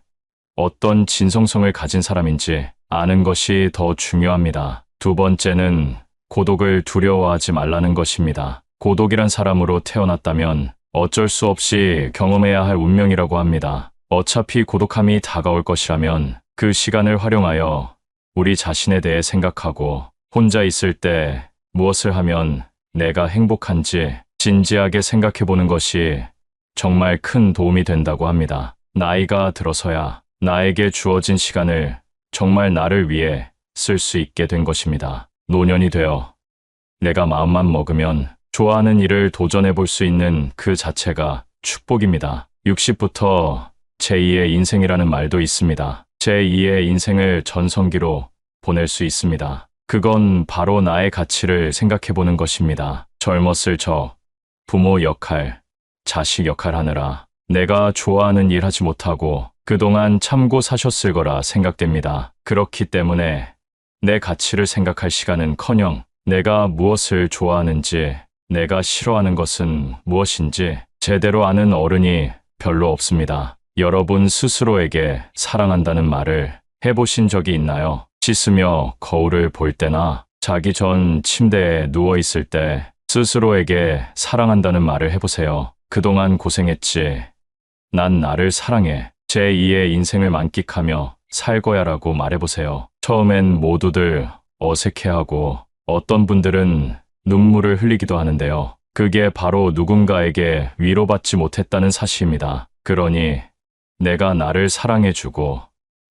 어떤 진성성을 가진 사람인지 아는 것이 더 중요합니다. 두 번째는 고독을 두려워하지 말라는 것입니다. 고독이란 사람으로 태어났다면 어쩔 수 없이 경험해야 할 운명이라고 합니다. 어차피 고독함이 다가올 것이라면 그 시간을 활용하여 우리 자신에 대해 생각하고 혼자 있을 때 무엇을 하면 내가 행복한지 진지하게 생각해 보는 것이 정말 큰 도움이 된다고 합니다. 나이가 들어서야 나에게 주어진 시간을 정말 나를 위해 쓸 수 있게 된 것입니다. 노년이 되어 내가 마음만 먹으면 좋아하는 일을 도전해 볼 수 있는 그 자체가 축복입니다. 60부터 제2의 인생이라는 말도 있습니다. 제2의 인생을 전성기로 보낼 수 있습니다. 그건 바로 나의 가치를 생각해 보는 것입니다. 젊었을 저, 부모 역할, 자식 역할 하느라 내가 좋아하는 일 하지 못하고 그동안 참고 사셨을 거라 생각됩니다. 그렇기 때문에 내 가치를 생각할 시간은커녕 내가 무엇을 좋아하는지, 내가 싫어하는 것은 무엇인지 제대로 아는 어른이 별로 없습니다. 여러분 스스로에게 사랑한다는 말을 해보신 적이 있나요? 씻으며 거울을 볼 때나 자기 전 침대에 누워있을 때 스스로에게 사랑한다는 말을 해보세요. 그동안 고생했지. 난 나를 사랑해. 제2의 인생을 만끽하며 살 거야 라고 말해보세요. 처음엔 모두들 어색해하고 어떤 분들은 눈물을 흘리기도 하는데요. 그게 바로 누군가에게 위로받지 못했다는 사실입니다. 그러니 내가 나를 사랑해주고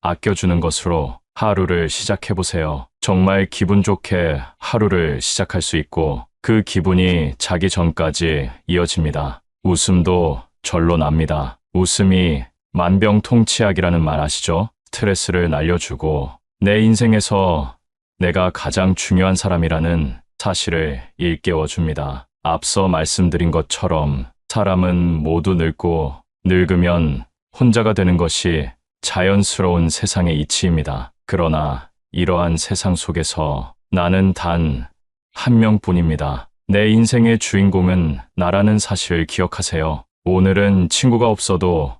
아껴주는 것으로 하루를 시작해보세요. 정말 기분 좋게 하루를 시작할 수 있고 그 기분이 자기 전까지 이어집니다. 웃음도 절로 납니다. 웃음이 만병통치약이라는 말 아시죠? 스트레스를 날려주고 내 인생에서 내가 가장 중요한 사람이라는 사실을 일깨워줍니다. 앞서 말씀드린 것처럼 사람은 모두 늙고 늙으면 혼자가 되는 것이 자연스러운 세상의 이치입니다. 그러나 이러한 세상 속에서 나는 단 한 명뿐입니다. 내 인생의 주인공은 나라는 사실을 기억하세요. 오늘은 친구가 없어도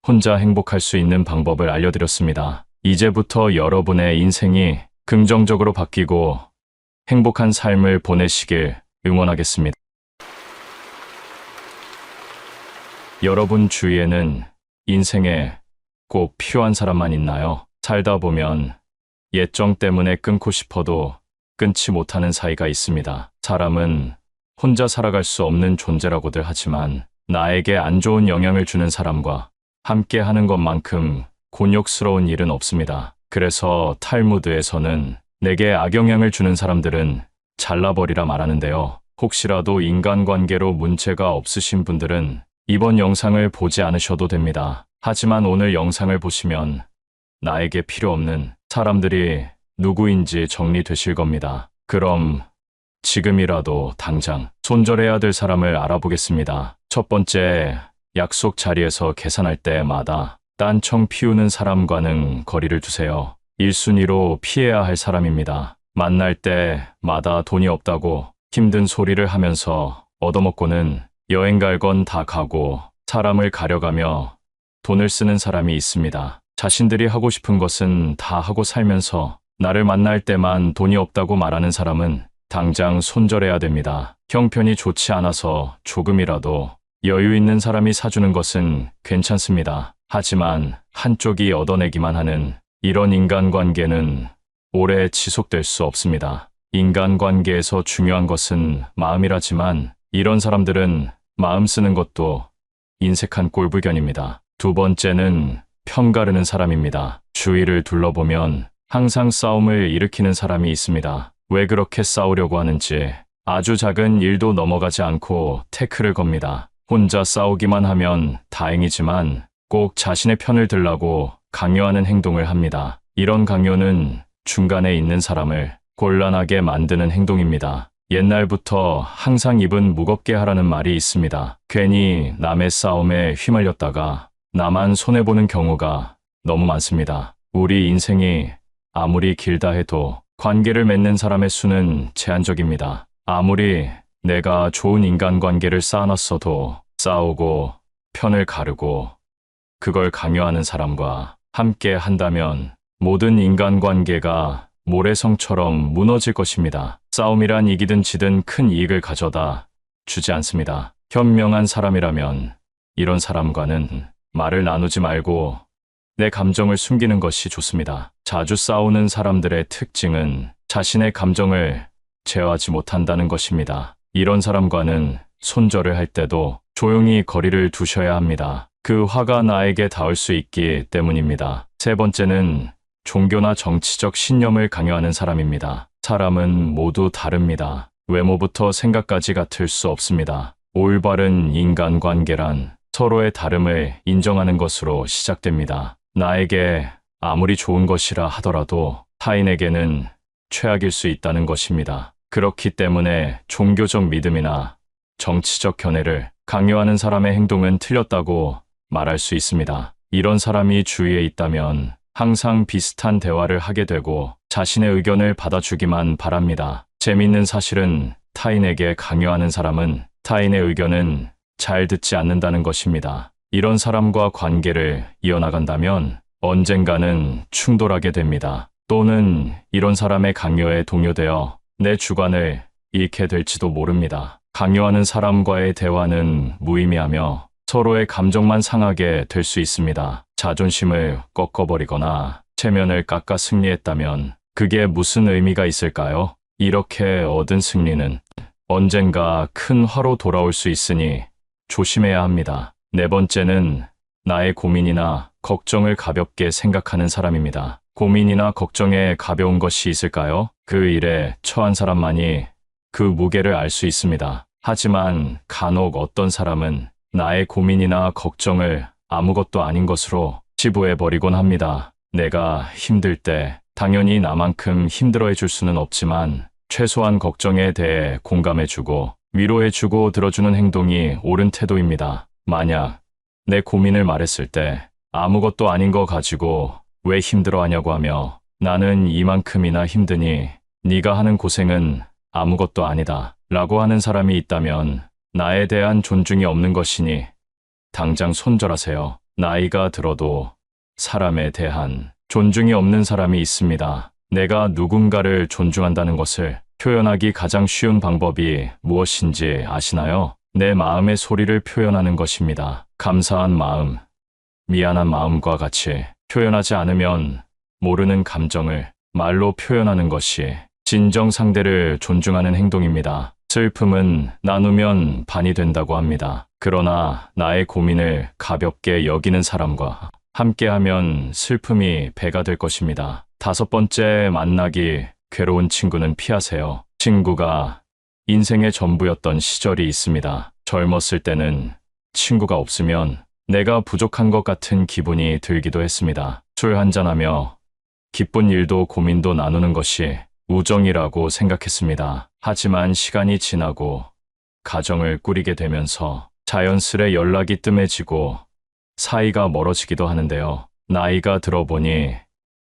혼자 행복할 수 있는 방법을 알려드렸습니다. 이제부터 여러분의 인생이 긍정적으로 바뀌고 행복한 삶을 보내시길 응원하겠습니다. 여러분 주위에는 인생에 꼭 필요한 사람만 있나요? 살다 보면 예정 때문에 끊고 싶어도 끊지 못하는 사이가 있습니다. 사람은 혼자 살아갈 수 없는 존재라고들 하지만 나에게 안 좋은 영향을 주는 사람과 함께 하는 것만큼 곤욕스러운 일은 없습니다. 그래서 탈무드에서는 내게 악영향을 주는 사람들은 잘라버리라 말하는데요. 혹시라도 인간관계로 문제가 없으신 분들은 이번 영상을 보지 않으셔도 됩니다. 하지만 오늘 영상을 보시면 나에게 필요 없는 사람들이 누구인지 정리되실 겁니다. 그럼 지금이라도 당장 손절해야 될 사람을 알아보겠습니다. 첫 번째, 약속 자리에서 계산할 때마다 딴청 피우는 사람과는 거리를 두세요. 1순위로 피해야 할 사람입니다. 만날 때마다 돈이 없다고 힘든 소리를 하면서 얻어먹고는 여행 갈 건 다 가고 사람을 가려가며 돈을 쓰는 사람이 있습니다. 자신들이 하고 싶은 것은 다 하고 살면서 나를 만날 때만 돈이 없다고 말하는 사람은 당장 손절해야 됩니다. 형편이 좋지 않아서 조금이라도 여유 있는 사람이 사주는 것은 괜찮습니다. 하지만 한쪽이 얻어내기만 하는 이런 인간관계는 오래 지속될 수 없습니다. 인간관계에서 중요한 것은 마음이라지만 이런 사람들은 마음 쓰는 것도 인색한 꼴불견입니다. 두 번째는 편가르는 사람입니다. 주위를 둘러보면 항상 싸움을 일으키는 사람이 있습니다. 왜 그렇게 싸우려고 하는지 아주 작은 일도 넘어가지 않고 태클을 겁니다. 혼자 싸우기만 하면 다행이지만 꼭 자신의 편을 들라고 강요하는 행동을 합니다. 이런 강요는 중간에 있는 사람을 곤란하게 만드는 행동입니다. 옛날부터 항상 입은 무겁게 하라는 말이 있습니다. 괜히 남의 싸움에 휘말렸다가 나만 손해보는 경우가 너무 많습니다. 우리 인생이 아무리 길다 해도 관계를 맺는 사람의 수는 제한적입니다. 아무리 내가 좋은 인간관계를 쌓아놨어도 싸우고 편을 가르고 그걸 강요하는 사람과 함께 한다면 모든 인간관계가 모래성처럼 무너질 것입니다. 싸움이란 이기든 지든 큰 이익을 가져다 주지 않습니다. 현명한 사람이라면 이런 사람과는 말을 나누지 말고 내 감정을 숨기는 것이 좋습니다. 자주 싸우는 사람들의 특징은 자신의 감정을 제어하지 못한다는 것입니다. 이런 사람과는 손절을 할 때도 조용히 거리를 두셔야 합니다. 그 화가 나에게 닿을 수 있기 때문입니다. 세 번째는 종교나 정치적 신념을 강요하는 사람입니다. 사람은 모두 다릅니다. 외모부터 생각까지 같을 수 없습니다. 올바른 인간관계란 서로의 다름을 인정하는 것으로 시작됩니다. 나에게 아무리 좋은 것이라 하더라도 타인에게는 최악일 수 있다는 것입니다. 그렇기 때문에 종교적 믿음이나 정치적 견해를 강요하는 사람의 행동은 틀렸다고 말할 수 있습니다. 이런 사람이 주위에 있다면 항상 비슷한 대화를 하게 되고 자신의 의견을 받아주기만 바랍니다. 재미있는 사실은 타인에게 강요하는 사람은 타인의 의견은 잘 듣지 않는다는 것입니다. 이런 사람과 관계를 이어나간다면 언젠가는 충돌하게 됩니다. 또는 이런 사람의 강요에 동요되어 내 주관을 잃게 될지도 모릅니다. 강요하는 사람과의 대화는 무의미하며 서로의 감정만 상하게 될 수 있습니다. 자존심을 꺾어버리거나 체면을 깎아 승리했다면 그게 무슨 의미가 있을까요? 이렇게 얻은 승리는 언젠가 큰 화로 돌아올 수 있으니 조심해야 합니다. 네 번째는 나의 고민이나 걱정을 가볍게 생각하는 사람입니다. 고민이나 걱정에 가벼운 것이 있을까요? 그 일에 처한 사람만이 그 무게를 알 수 있습니다. 하지만 간혹 어떤 사람은 나의 고민이나 걱정을 아무것도 아닌 것으로 치부해버리곤 합니다. 내가 힘들 때 당연히 나만큼 힘들어해 줄 수는 없지만 최소한 걱정에 대해 공감해주고 위로해주고 들어주는 행동이 옳은 태도입니다. 만약 내 고민을 말했을 때 아무것도 아닌 거 가지고 왜 힘들어하냐고 하며 나는 이만큼이나 힘드니 네가 하는 고생은 아무것도 아니다 라고 하는 사람이 있다면 나에 대한 존중이 없는 것이니 당장 손절하세요. 나이가 들어도 사람에 대한 존중이 없는 사람이 있습니다. 내가 누군가를 존중한다는 것을 표현하기 가장 쉬운 방법이 무엇인지 아시나요? 내 마음의 소리를 표현하는 것입니다. 감사한 마음, 미안한 마음과 같이 표현하지 않으면 모르는 감정을 말로 표현하는 것이 진정 상대를 존중하는 행동입니다. 슬픔은 나누면 반이 된다고 합니다. 그러나 나의 고민을 가볍게 여기는 사람과 함께하면 슬픔이 배가 될 것입니다. 다섯 번째, 만나기 괴로운 친구는 피하세요. 친구가 인생의 전부였던 시절이 있습니다. 젊었을 때는 친구가 없으면 내가 부족한 것 같은 기분이 들기도 했습니다. 술 한잔하며 기쁜 일도 고민도 나누는 것이 우정이라고 생각했습니다. 하지만 시간이 지나고 가정을 꾸리게 되면서 자연스레 연락이 뜸해지고 사이가 멀어지기도 하는데요. 나이가 들어보니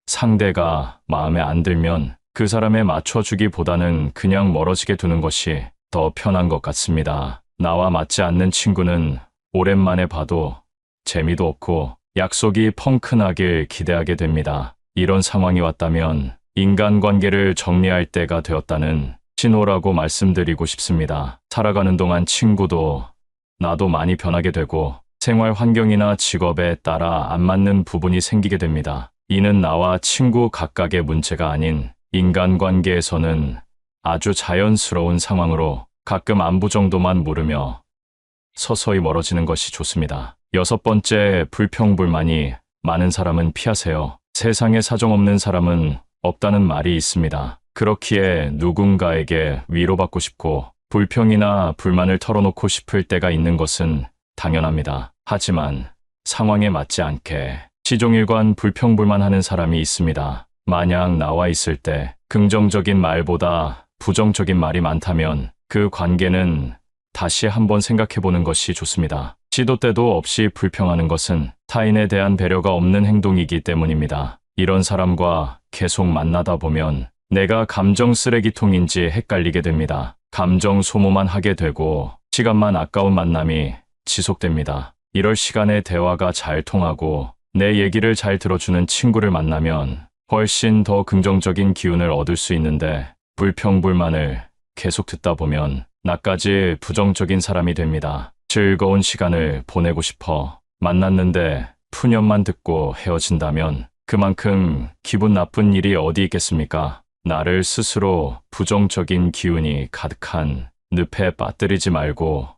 상대가 마음에 안 들면 그 사람에 맞춰주기보다는 그냥 멀어지게 두는 것이 더 편한 것 같습니다. 나와 맞지 않는 친구는 오랜만에 봐도 재미도 없고 약속이 펑크나길 기대하게 됩니다. 이런 상황이 왔다면 인간관계를 정리할 때가 되었다는 신호라고 말씀드리고 싶습니다. 살아가는 동안 친구도 나도 많이 변하게 되고 생활 환경이나 직업에 따라 안 맞는 부분이 생기게 됩니다. 이는 나와 친구 각각의 문제가 아닌 인간관계에서는 아주 자연스러운 상황으로 가끔 안부 정도만 물으며 서서히 멀어지는 것이 좋습니다. 여섯 번째, 불평불만이 많은 사람은 피하세요. 세상에 사정 없는 사람은 없다는 말이 있습니다. 그렇기에 누군가에게 위로받고 싶고 불평이나 불만을 털어놓고 싶을 때가 있는 것은 당연합니다. 하지만 상황에 맞지 않게 시종일관 불평불만하는 사람이 있습니다. 만약 나와 있을 때 긍정적인 말보다 부정적인 말이 많다면 그 관계는 다시 한번 생각해보는 것이 좋습니다. 시도 때도 없이 불평하는 것은 타인에 대한 배려가 없는 행동이기 때문입니다. 이런 사람과 계속 만나다 보면 내가 감정 쓰레기통인지 헷갈리게 됩니다. 감정 소모만 하게 되고 시간만 아까운 만남이 지속됩니다. 이럴 시간에 대화가 잘 통하고 내 얘기를 잘 들어주는 친구를 만나면 훨씬 더 긍정적인 기운을 얻을 수 있는데 불평불만을 계속 듣다 보면 나까지 부정적인 사람이 됩니다. 즐거운 시간을 보내고 싶어 만났는데 푸념만 듣고 헤어진다면 그만큼 기분 나쁜 일이 어디 있겠습니까? 나를 스스로 부정적인 기운이 가득한 늪에 빠뜨리지 말고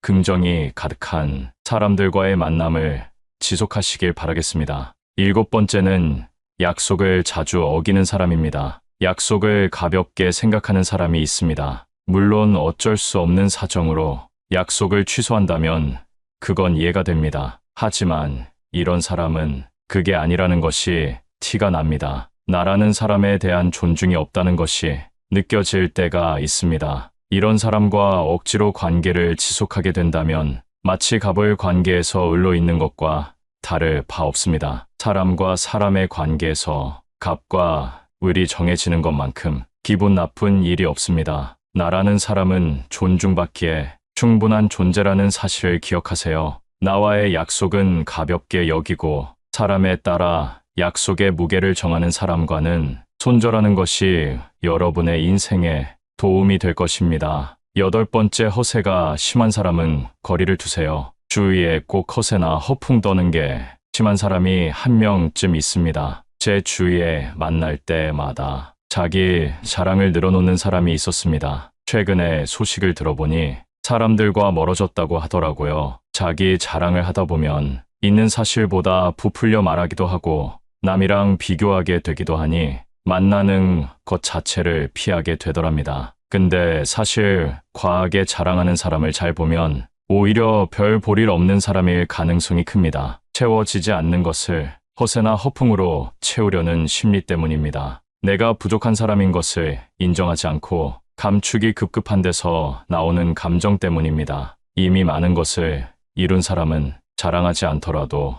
긍정이 가득한 사람들과의 만남을 지속하시길 바라겠습니다. 7번째는 약속을 자주 어기는 사람입니다. 약속을 가볍게 생각하는 사람이 있습니다. 물론 어쩔 수 없는 사정으로 약속을 취소한다면 그건 이해가 됩니다. 하지만 이런 사람은 그게 아니라는 것이 티가 납니다. 나라는 사람에 대한 존중이 없다는 것이 느껴질 때가 있습니다. 이런 사람과 억지로 관계를 지속하게 된다면 마치 갑을 관계에서 을로 있는 것과 다를 바 없습니다. 사람과 사람의 관계에서 갑과 을이 정해지는 것만큼 기분 나쁜 일이 없습니다. 나라는 사람은 존중받기에 충분한 존재라는 사실을 기억하세요. 나와의 약속은 가볍게 여기고 사람에 따라 약속의 무게를 정하는 사람과는 손절하는 것이 여러분의 인생에 도움이 될 것입니다. 8번째, 허세가 심한 사람은 거리를 두세요. 주위에 꼭 허세나 허풍 떠는 게 심한 사람이 한 명쯤 있습니다. 제 주위에 만날 때마다 자기 자랑을 늘어놓는 사람이 있었습니다. 최근에 소식을 들어보니 사람들과 멀어졌다고 하더라고요. 자기 자랑을 하다 보면 있는 사실보다 부풀려 말하기도 하고 남이랑 비교하게 되기도 하니 만나는 것 자체를 피하게 되더랍니다. 근데 사실 과하게 자랑하는 사람을 잘 보면 오히려 별 볼 일 없는 사람일 가능성이 큽니다. 채워지지 않는 것을 허세나 허풍으로 채우려는 심리 때문입니다. 내가 부족한 사람인 것을 인정하지 않고 감추기 급급한 데서 나오는 감정 때문입니다. 이미 많은 것을 이룬 사람은 자랑하지 않더라도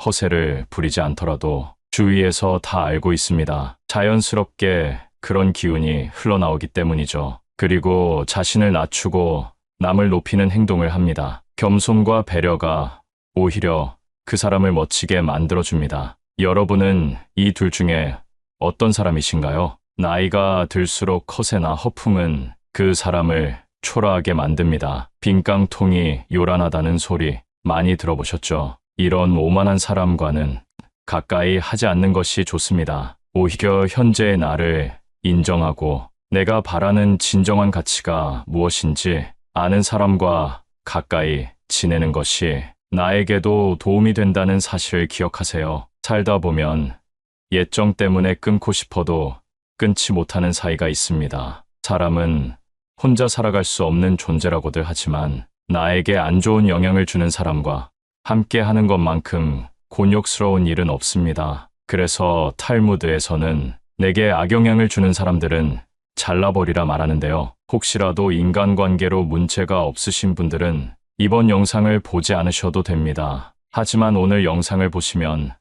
허세를 부리지 않더라도 주위에서 다 알고 있습니다. 자연스럽게 그런 기운이 흘러나오기 때문이죠. 그리고 자신을 낮추고 남을 높이는 행동을 합니다. 겸손과 배려가 오히려 그 사람을 멋지게 만들어줍니다. 여러분은 이 둘 중에 어떤 사람이신가요? 나이가 들수록 허세나 허풍은 그 사람을 초라하게 만듭니다. 빈깡통이 요란하다는 소리 많이 들어보셨죠? 이런 오만한 사람과는 가까이 하지 않는 것이 좋습니다. 오히려 현재의 나를 인정하고 내가 바라는 진정한 가치가 무엇인지 아는 사람과 가까이 지내는 것이 나에게도 도움이 된다는 사실을 기억하세요. 살다 보면 예정 때문에 끊고 싶어도 끊지 못하는 사이가 있습니다. 사람은 혼자 살아갈 수 없는 존재라고들 하지만 나에게 안 좋은 영향을 주는 사람과 함께 하는 것만큼 곤욕스러운 일은 없습니다. 그래서 탈무드에서는 내게 악영향을 주는 사람들은 잘라버리라 말하는데요. 혹시라도 인간관계로 문제가 없으신 분들은 이번 영상을 보지 않으셔도 됩니다. 하지만 오늘 영상을 보시면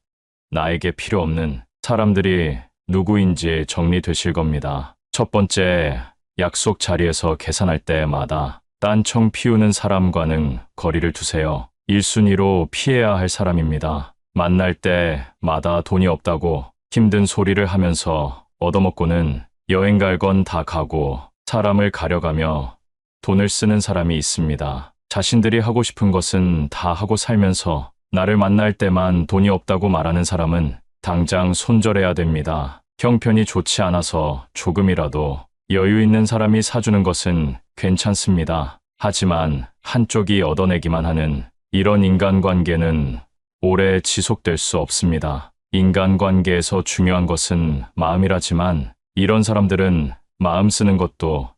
나에게 필요 없는 사람들이 누구인지 정리되실 겁니다. 첫 번째, 약속 자리에서 계산할 때마다 딴청 피우는 사람과는 거리를 두세요. 1순위로 피해야 할 사람입니다. 만날 때마다 돈이 없다고 힘든 소리를 하면서 얻어먹고는 여행 갈 건 다 가고 사람을 가려가며 돈을 쓰는 사람이 있습니다. 자신들이 하고 싶은 것은 다 하고 살면서 나를 만날 때만 돈이 없다고 말하는 사람은 당장 손절해야 됩니다. 형편이 좋지 않아서 조금이라도 여유 있는 사람이 사주는 것은 괜찮습니다. 하지만 한쪽이 얻어내기만 하는 이런 인간관계는 오래 지속될 수 없습니다. 인간관계에서 중요한 것은 마음이라지만 이런 사람들은 마음 쓰는 것도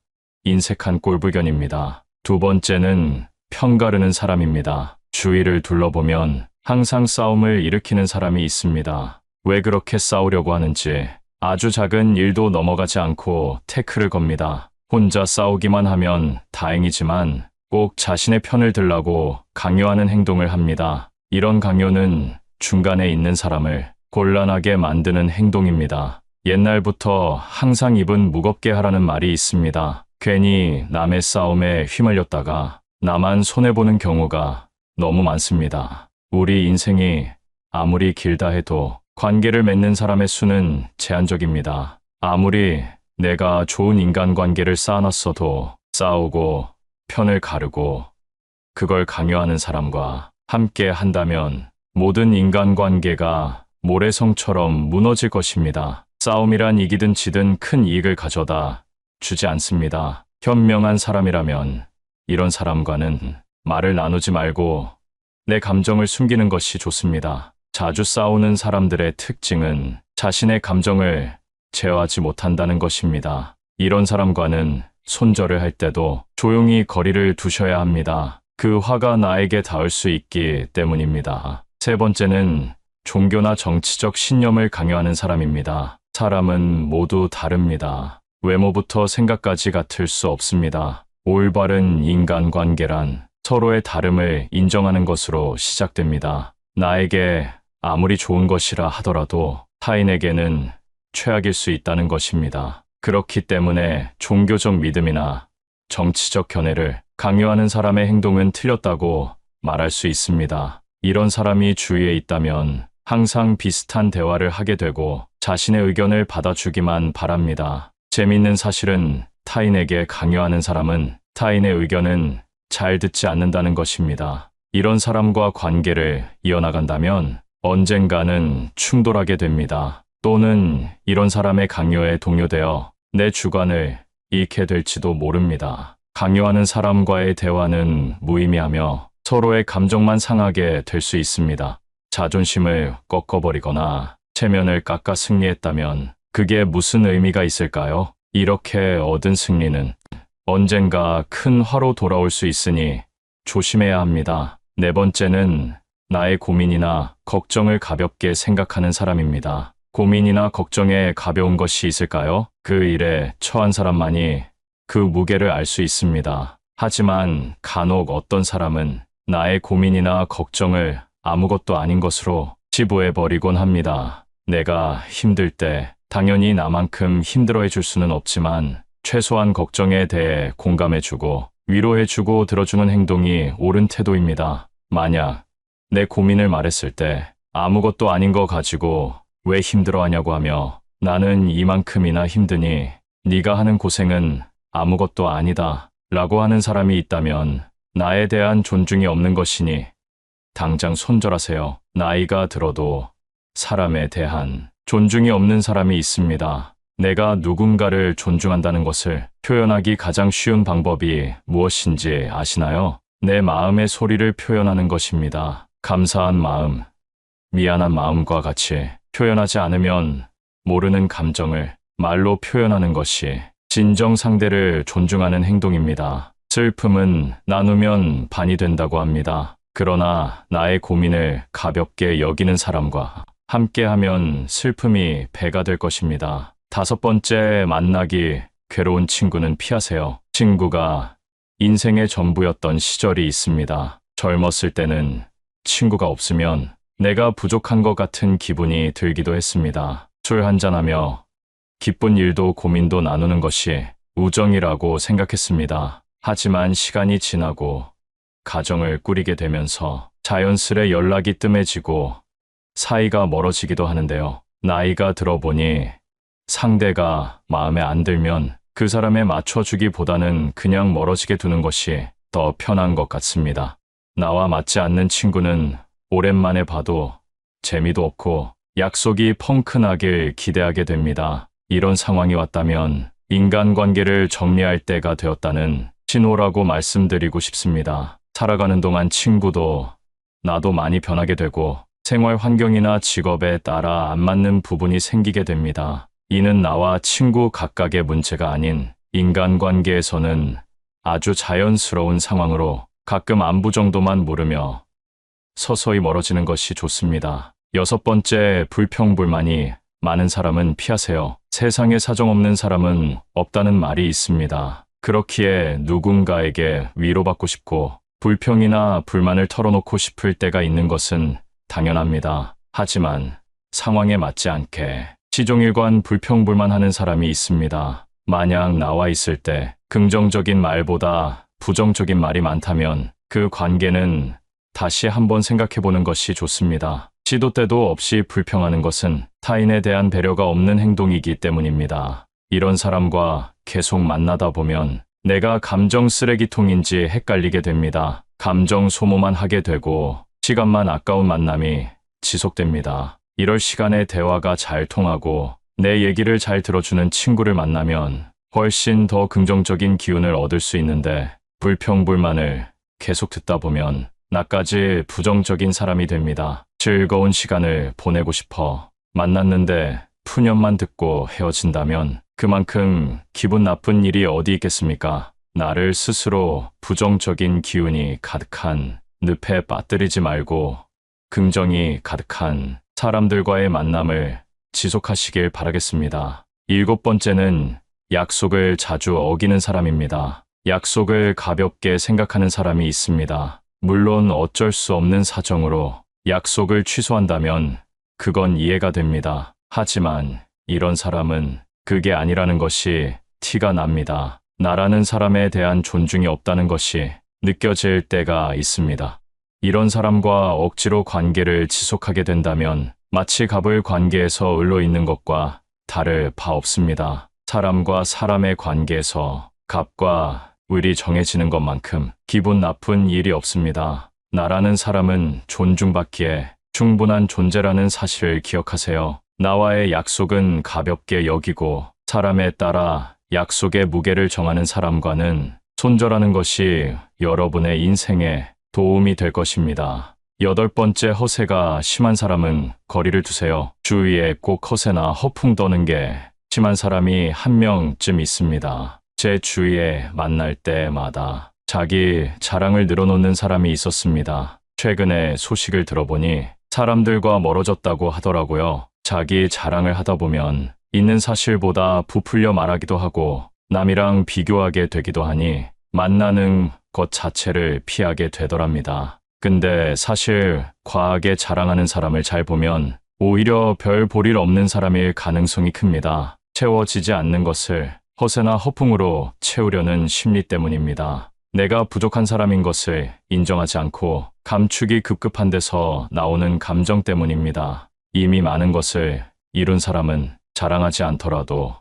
인색한 꼴불견입니다. 두 번째는 편가르는 사람입니다. 주위를 둘러보면 항상 싸움을 일으키는 사람이 있습니다. 왜 그렇게 싸우려고 하는지 아주 작은 일도 넘어가지 않고 태클을 겁니다. 혼자 싸우기만 하면 다행이지만 꼭 자신의 편을 들라고 강요하는 행동을 합니다. 이런 강요는 중간에 있는 사람을 곤란하게 만드는 행동입니다. 옛날부터 항상 입은 무겁게 하라는 말이 있습니다. 괜히 남의 싸움에 휘말렸다가 나만 손해보는 경우가 너무 많습니다. 우리 인생이 아무리 길다 해도 관계를 맺는 사람의 수는 제한적입니다. 아무리 내가 좋은 인간관계를 쌓아놨어도 싸우고 편을 가르고 그걸 강요하는 사람과 함께 한다면 모든 인간관계가 모래성처럼 무너질 것입니다. 싸움이란 이기든 지든 큰 이익을 가져다 주지 않습니다. 현명한 사람이라면 이런 사람과는 말을 나누지 말고 내 감정을 숨기는 것이 좋습니다. 자주 싸우는 사람들의 특징은 자신의 감정을 제어하지 못한다는 것입니다. 이런 사람과는 손절을 할 때도 조용히 거리를 두셔야 합니다. 그 화가 나에게 닿을 수 있기 때문입니다. 세 번째는 종교나 정치적 신념을 강요하는 사람입니다. 사람은 모두 다릅니다. 외모부터 생각까지 같을 수 없습니다. 올바른 인간관계란 서로의 다름을 인정하는 것으로 시작됩니다. 나에게 아무리 좋은 것이라 하더라도 타인에게는 최악일 수 있다는 것입니다. 그렇기 때문에 종교적 믿음이나 정치적 견해를 강요하는 사람의 행동은 틀렸다고 말할 수 있습니다. 이런 사람이 주위에 있다면 항상 비슷한 대화를 하게 되고 자신의 의견을 받아주기만 바랍니다. 재밌는 사실은 타인에게 강요하는 사람은 타인의 의견은 잘 듣지 않는다는 것입니다. 이런 사람과 관계를 이어나간다면 언젠가는 충돌하게 됩니다. 또는 이런 사람의 강요에 동요되어 내 주관을 잃게 될지도 모릅니다. 강요하는 사람과의 대화는 무의미하며 서로의 감정만 상하게 될 수 있습니다. 자존심을 꺾어버리거나 체면을 깎아 승리했다면 그게 무슨 의미가 있을까요? 이렇게 얻은 승리는 언젠가 큰 화로 돌아올 수 있으니 조심해야 합니다. 네 번째는 나의 고민이나 걱정을 가볍게 생각하는 사람입니다. 고민이나 걱정에 가벼운 것이 있을까요? 그 일에 처한 사람만이 그 무게를 알 수 있습니다. 하지만 간혹 어떤 사람은 나의 고민이나 걱정을 아무것도 아닌 것으로 치부해버리곤 합니다. 내가 힘들 때 당연히 나만큼 힘들어해 줄 수는 없지만 최소한 걱정에 대해 공감해주고 위로해주고 들어주는 행동이 옳은 태도입니다. 만약 내 고민을 말했을 때 아무것도 아닌 거 가지고 왜 힘들어하냐고 하며 나는 이만큼이나 힘드니 네가 하는 고생은 아무것도 아니다 라고 하는 사람이 있다면 나에 대한 존중이 없는 것이니 당장 손절하세요. 나이가 들어도 사람에 대한 존중이 없는 사람이 있습니다. 내가 누군가를 존중한다는 것을 표현하기 가장 쉬운 방법이 무엇인지 아시나요? 내 마음의 소리를 표현하는 것입니다. 감사한 마음, 미안한 마음과 같이 표현하지 않으면 모르는 감정을 말로 표현하는 것이 진정 상대를 존중하는 행동입니다. 슬픔은 나누면 반이 된다고 합니다. 그러나 나의 고민을 가볍게 여기는 사람과 함께하면 슬픔이 배가 될 것입니다. 다섯 번째, 만나기 괴로운 친구는 피하세요. 친구가 인생의 전부였던 시절이 있습니다. 젊었을 때는 친구가 없으면 내가 부족한 것 같은 기분이 들기도 했습니다. 술 한잔하며 기쁜 일도 고민도 나누는 것이 우정이라고 생각했습니다. 하지만 시간이 지나고 가정을 꾸리게 되면서 자연스레 연락이 뜸해지고 사이가 멀어지기도 하는데요. 나이가 들어보니 상대가 마음에 안 들면 그 사람에 맞춰주기보다는 그냥 멀어지게 두는 것이 더 편한 것 같습니다. 나와 맞지 않는 친구는 오랜만에 봐도 재미도 없고 약속이 펑크나길 기대하게 됩니다. 이런 상황이 왔다면 인간관계를 정리할 때가 되었다는 신호라고 말씀드리고 싶습니다. 살아가는 동안 친구도 나도 많이 변하게 되고 생활 환경이나 직업에 따라 안 맞는 부분이 생기게 됩니다. 이는 나와 친구 각각의 문제가 아닌 인간관계에서는 아주 자연스러운 상황으로 가끔 안부 정도만 물으며 서서히 멀어지는 것이 좋습니다. 여섯 번째, 불평불만이 많은 사람은 피하세요. 세상에 사정없는 사람은 없다는 말이 있습니다. 그렇기에 누군가에게 위로받고 싶고 불평이나 불만을 털어놓고 싶을 때가 있는 것은 당연합니다. 하지만 상황에 맞지 않게 시종일관 불평불만하는 사람이 있습니다. 만약 나와 있을 때 긍정적인 말보다 부정적인 말이 많다면 그 관계는 다시 한번 생각해보는 것이 좋습니다. 시도 때도 없이 불평하는 것은 타인에 대한 배려가 없는 행동이기 때문입니다. 이런 사람과 계속 만나다 보면 내가 감정 쓰레기통인지 헷갈리게 됩니다. 감정 소모만 하게 되고 시간만 아까운 만남이 지속됩니다. 이럴 시간에 대화가 잘 통하고 내 얘기를 잘 들어주는 친구를 만나면 훨씬 더 긍정적인 기운을 얻을 수 있는데 불평불만을 계속 듣다 보면 나까지 부정적인 사람이 됩니다. 즐거운 시간을 보내고 싶어 만났는데 푸념만 듣고 헤어진다면 그만큼 기분 나쁜 일이 어디 있겠습니까? 나를 스스로 부정적인 기운이 가득한 늪에 빠뜨리지 말고 긍정이 가득한 사람들과의 만남을 지속하시길 바라겠습니다. 7번째는 약속을 자주 어기는 사람입니다. 약속을 가볍게 생각하는 사람이 있습니다. 물론 어쩔 수 없는 사정으로 약속을 취소한다면 그건 이해가 됩니다. 하지만 이런 사람은 그게 아니라는 것이 티가 납니다. 나라는 사람에 대한 존중이 없다는 것이 느껴질 때가 있습니다. 이런 사람과 억지로 관계를 지속하게 된다면 마치 갑을 관계에서 을로 있는 것과 다를 바 없습니다. 사람과 사람의 관계에서 갑과 을이 정해지는 것만큼 기분 나쁜 일이 없습니다. 나라는 사람은 존중받기에 충분한 존재라는 사실을 기억하세요. 나와의 약속은 가볍게 여기고 사람에 따라 약속의 무게를 정하는 사람과는 손절하는 것이 여러분의 인생에 도움이 될 것입니다. 8번째, 허세가 심한 사람은 거리를 두세요. 주위에 꼭 허세나 허풍 떠는 게 심한 사람이 한 명쯤 있습니다. 제 주위에 만날 때마다 자기 자랑을 늘어놓는 사람이 있었습니다. 최근에 소식을 들어보니 사람들과 멀어졌다고 하더라고요. 자기 자랑을 하다 보면 있는 사실보다 부풀려 말하기도 하고 남이랑 비교하게 되기도 하니 만나는 것 자체를 피하게 되더랍니다. 근데 사실 과하게 자랑하는 사람을 잘 보면 오히려 별 볼 일 없는 사람일 가능성이 큽니다. 채워지지 않는 것을 허세나 허풍으로 채우려는 심리 때문입니다. 내가 부족한 사람인 것을 인정하지 않고 감추기 급급한 데서 나오는 감정 때문입니다. 이미 많은 것을 이룬 사람은 자랑하지 않더라도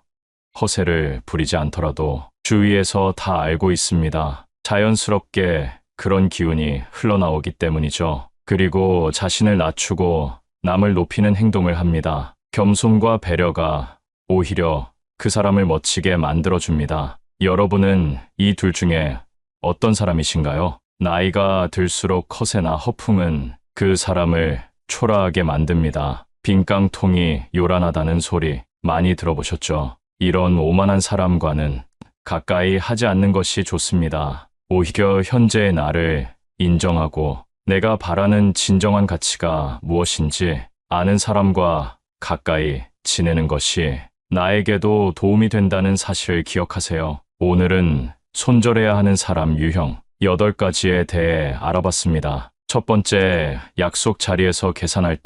허세를 부리지 않더라도 주위에서 다 알고 있습니다. 자연스럽게 그런 기운이 흘러나오기 때문이죠. 그리고 자신을 낮추고 남을 높이는 행동을 합니다. 겸손과 배려가 오히려 그 사람을 멋지게 만들어줍니다. 여러분은 이 둘 중에 어떤 사람이신가요? 나이가 들수록 허세나 허풍은 그 사람을 초라하게 만듭니다. 빈깡통이 요란하다는 소리 많이 들어보셨죠? 이런 오만한 사람과는 가까이 하지 않는 것이 좋습니다. 오히려 현재의 나를 인정하고 내가 바라는 진정한 가치가 무엇인지 아는 사람과 가까이 지내는 것이 나에게도 도움이 된다는 사실을 기억하세요. 오늘은 손절해야 하는 사람 유형 8가지에 대해 알아봤습니다. 첫 번째, 약속 자리에서 계산할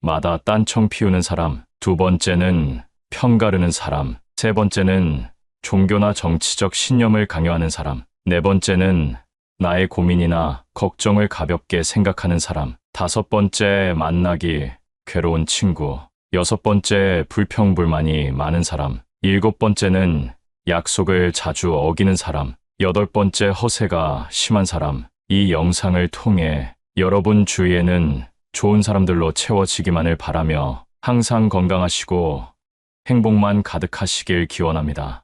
때마다 딴청 피우는 사람. 두 번째는 편가르는 사람. 세 번째는 종교나 정치적 신념을 강요하는 사람. 네 번째는 나의 고민이나 걱정을 가볍게 생각하는 사람. 다섯 번째, 만나기 괴로운 친구. 여섯 번째, 불평불만이 많은 사람. 일곱 번째는 약속을 자주 어기는 사람. 여덟 번째, 허세가 심한 사람. 이 영상을 통해 여러분 주위에는 좋은 사람들로 채워지기만을 바라며 항상 건강하시고 행복만 가득하시길 기원합니다.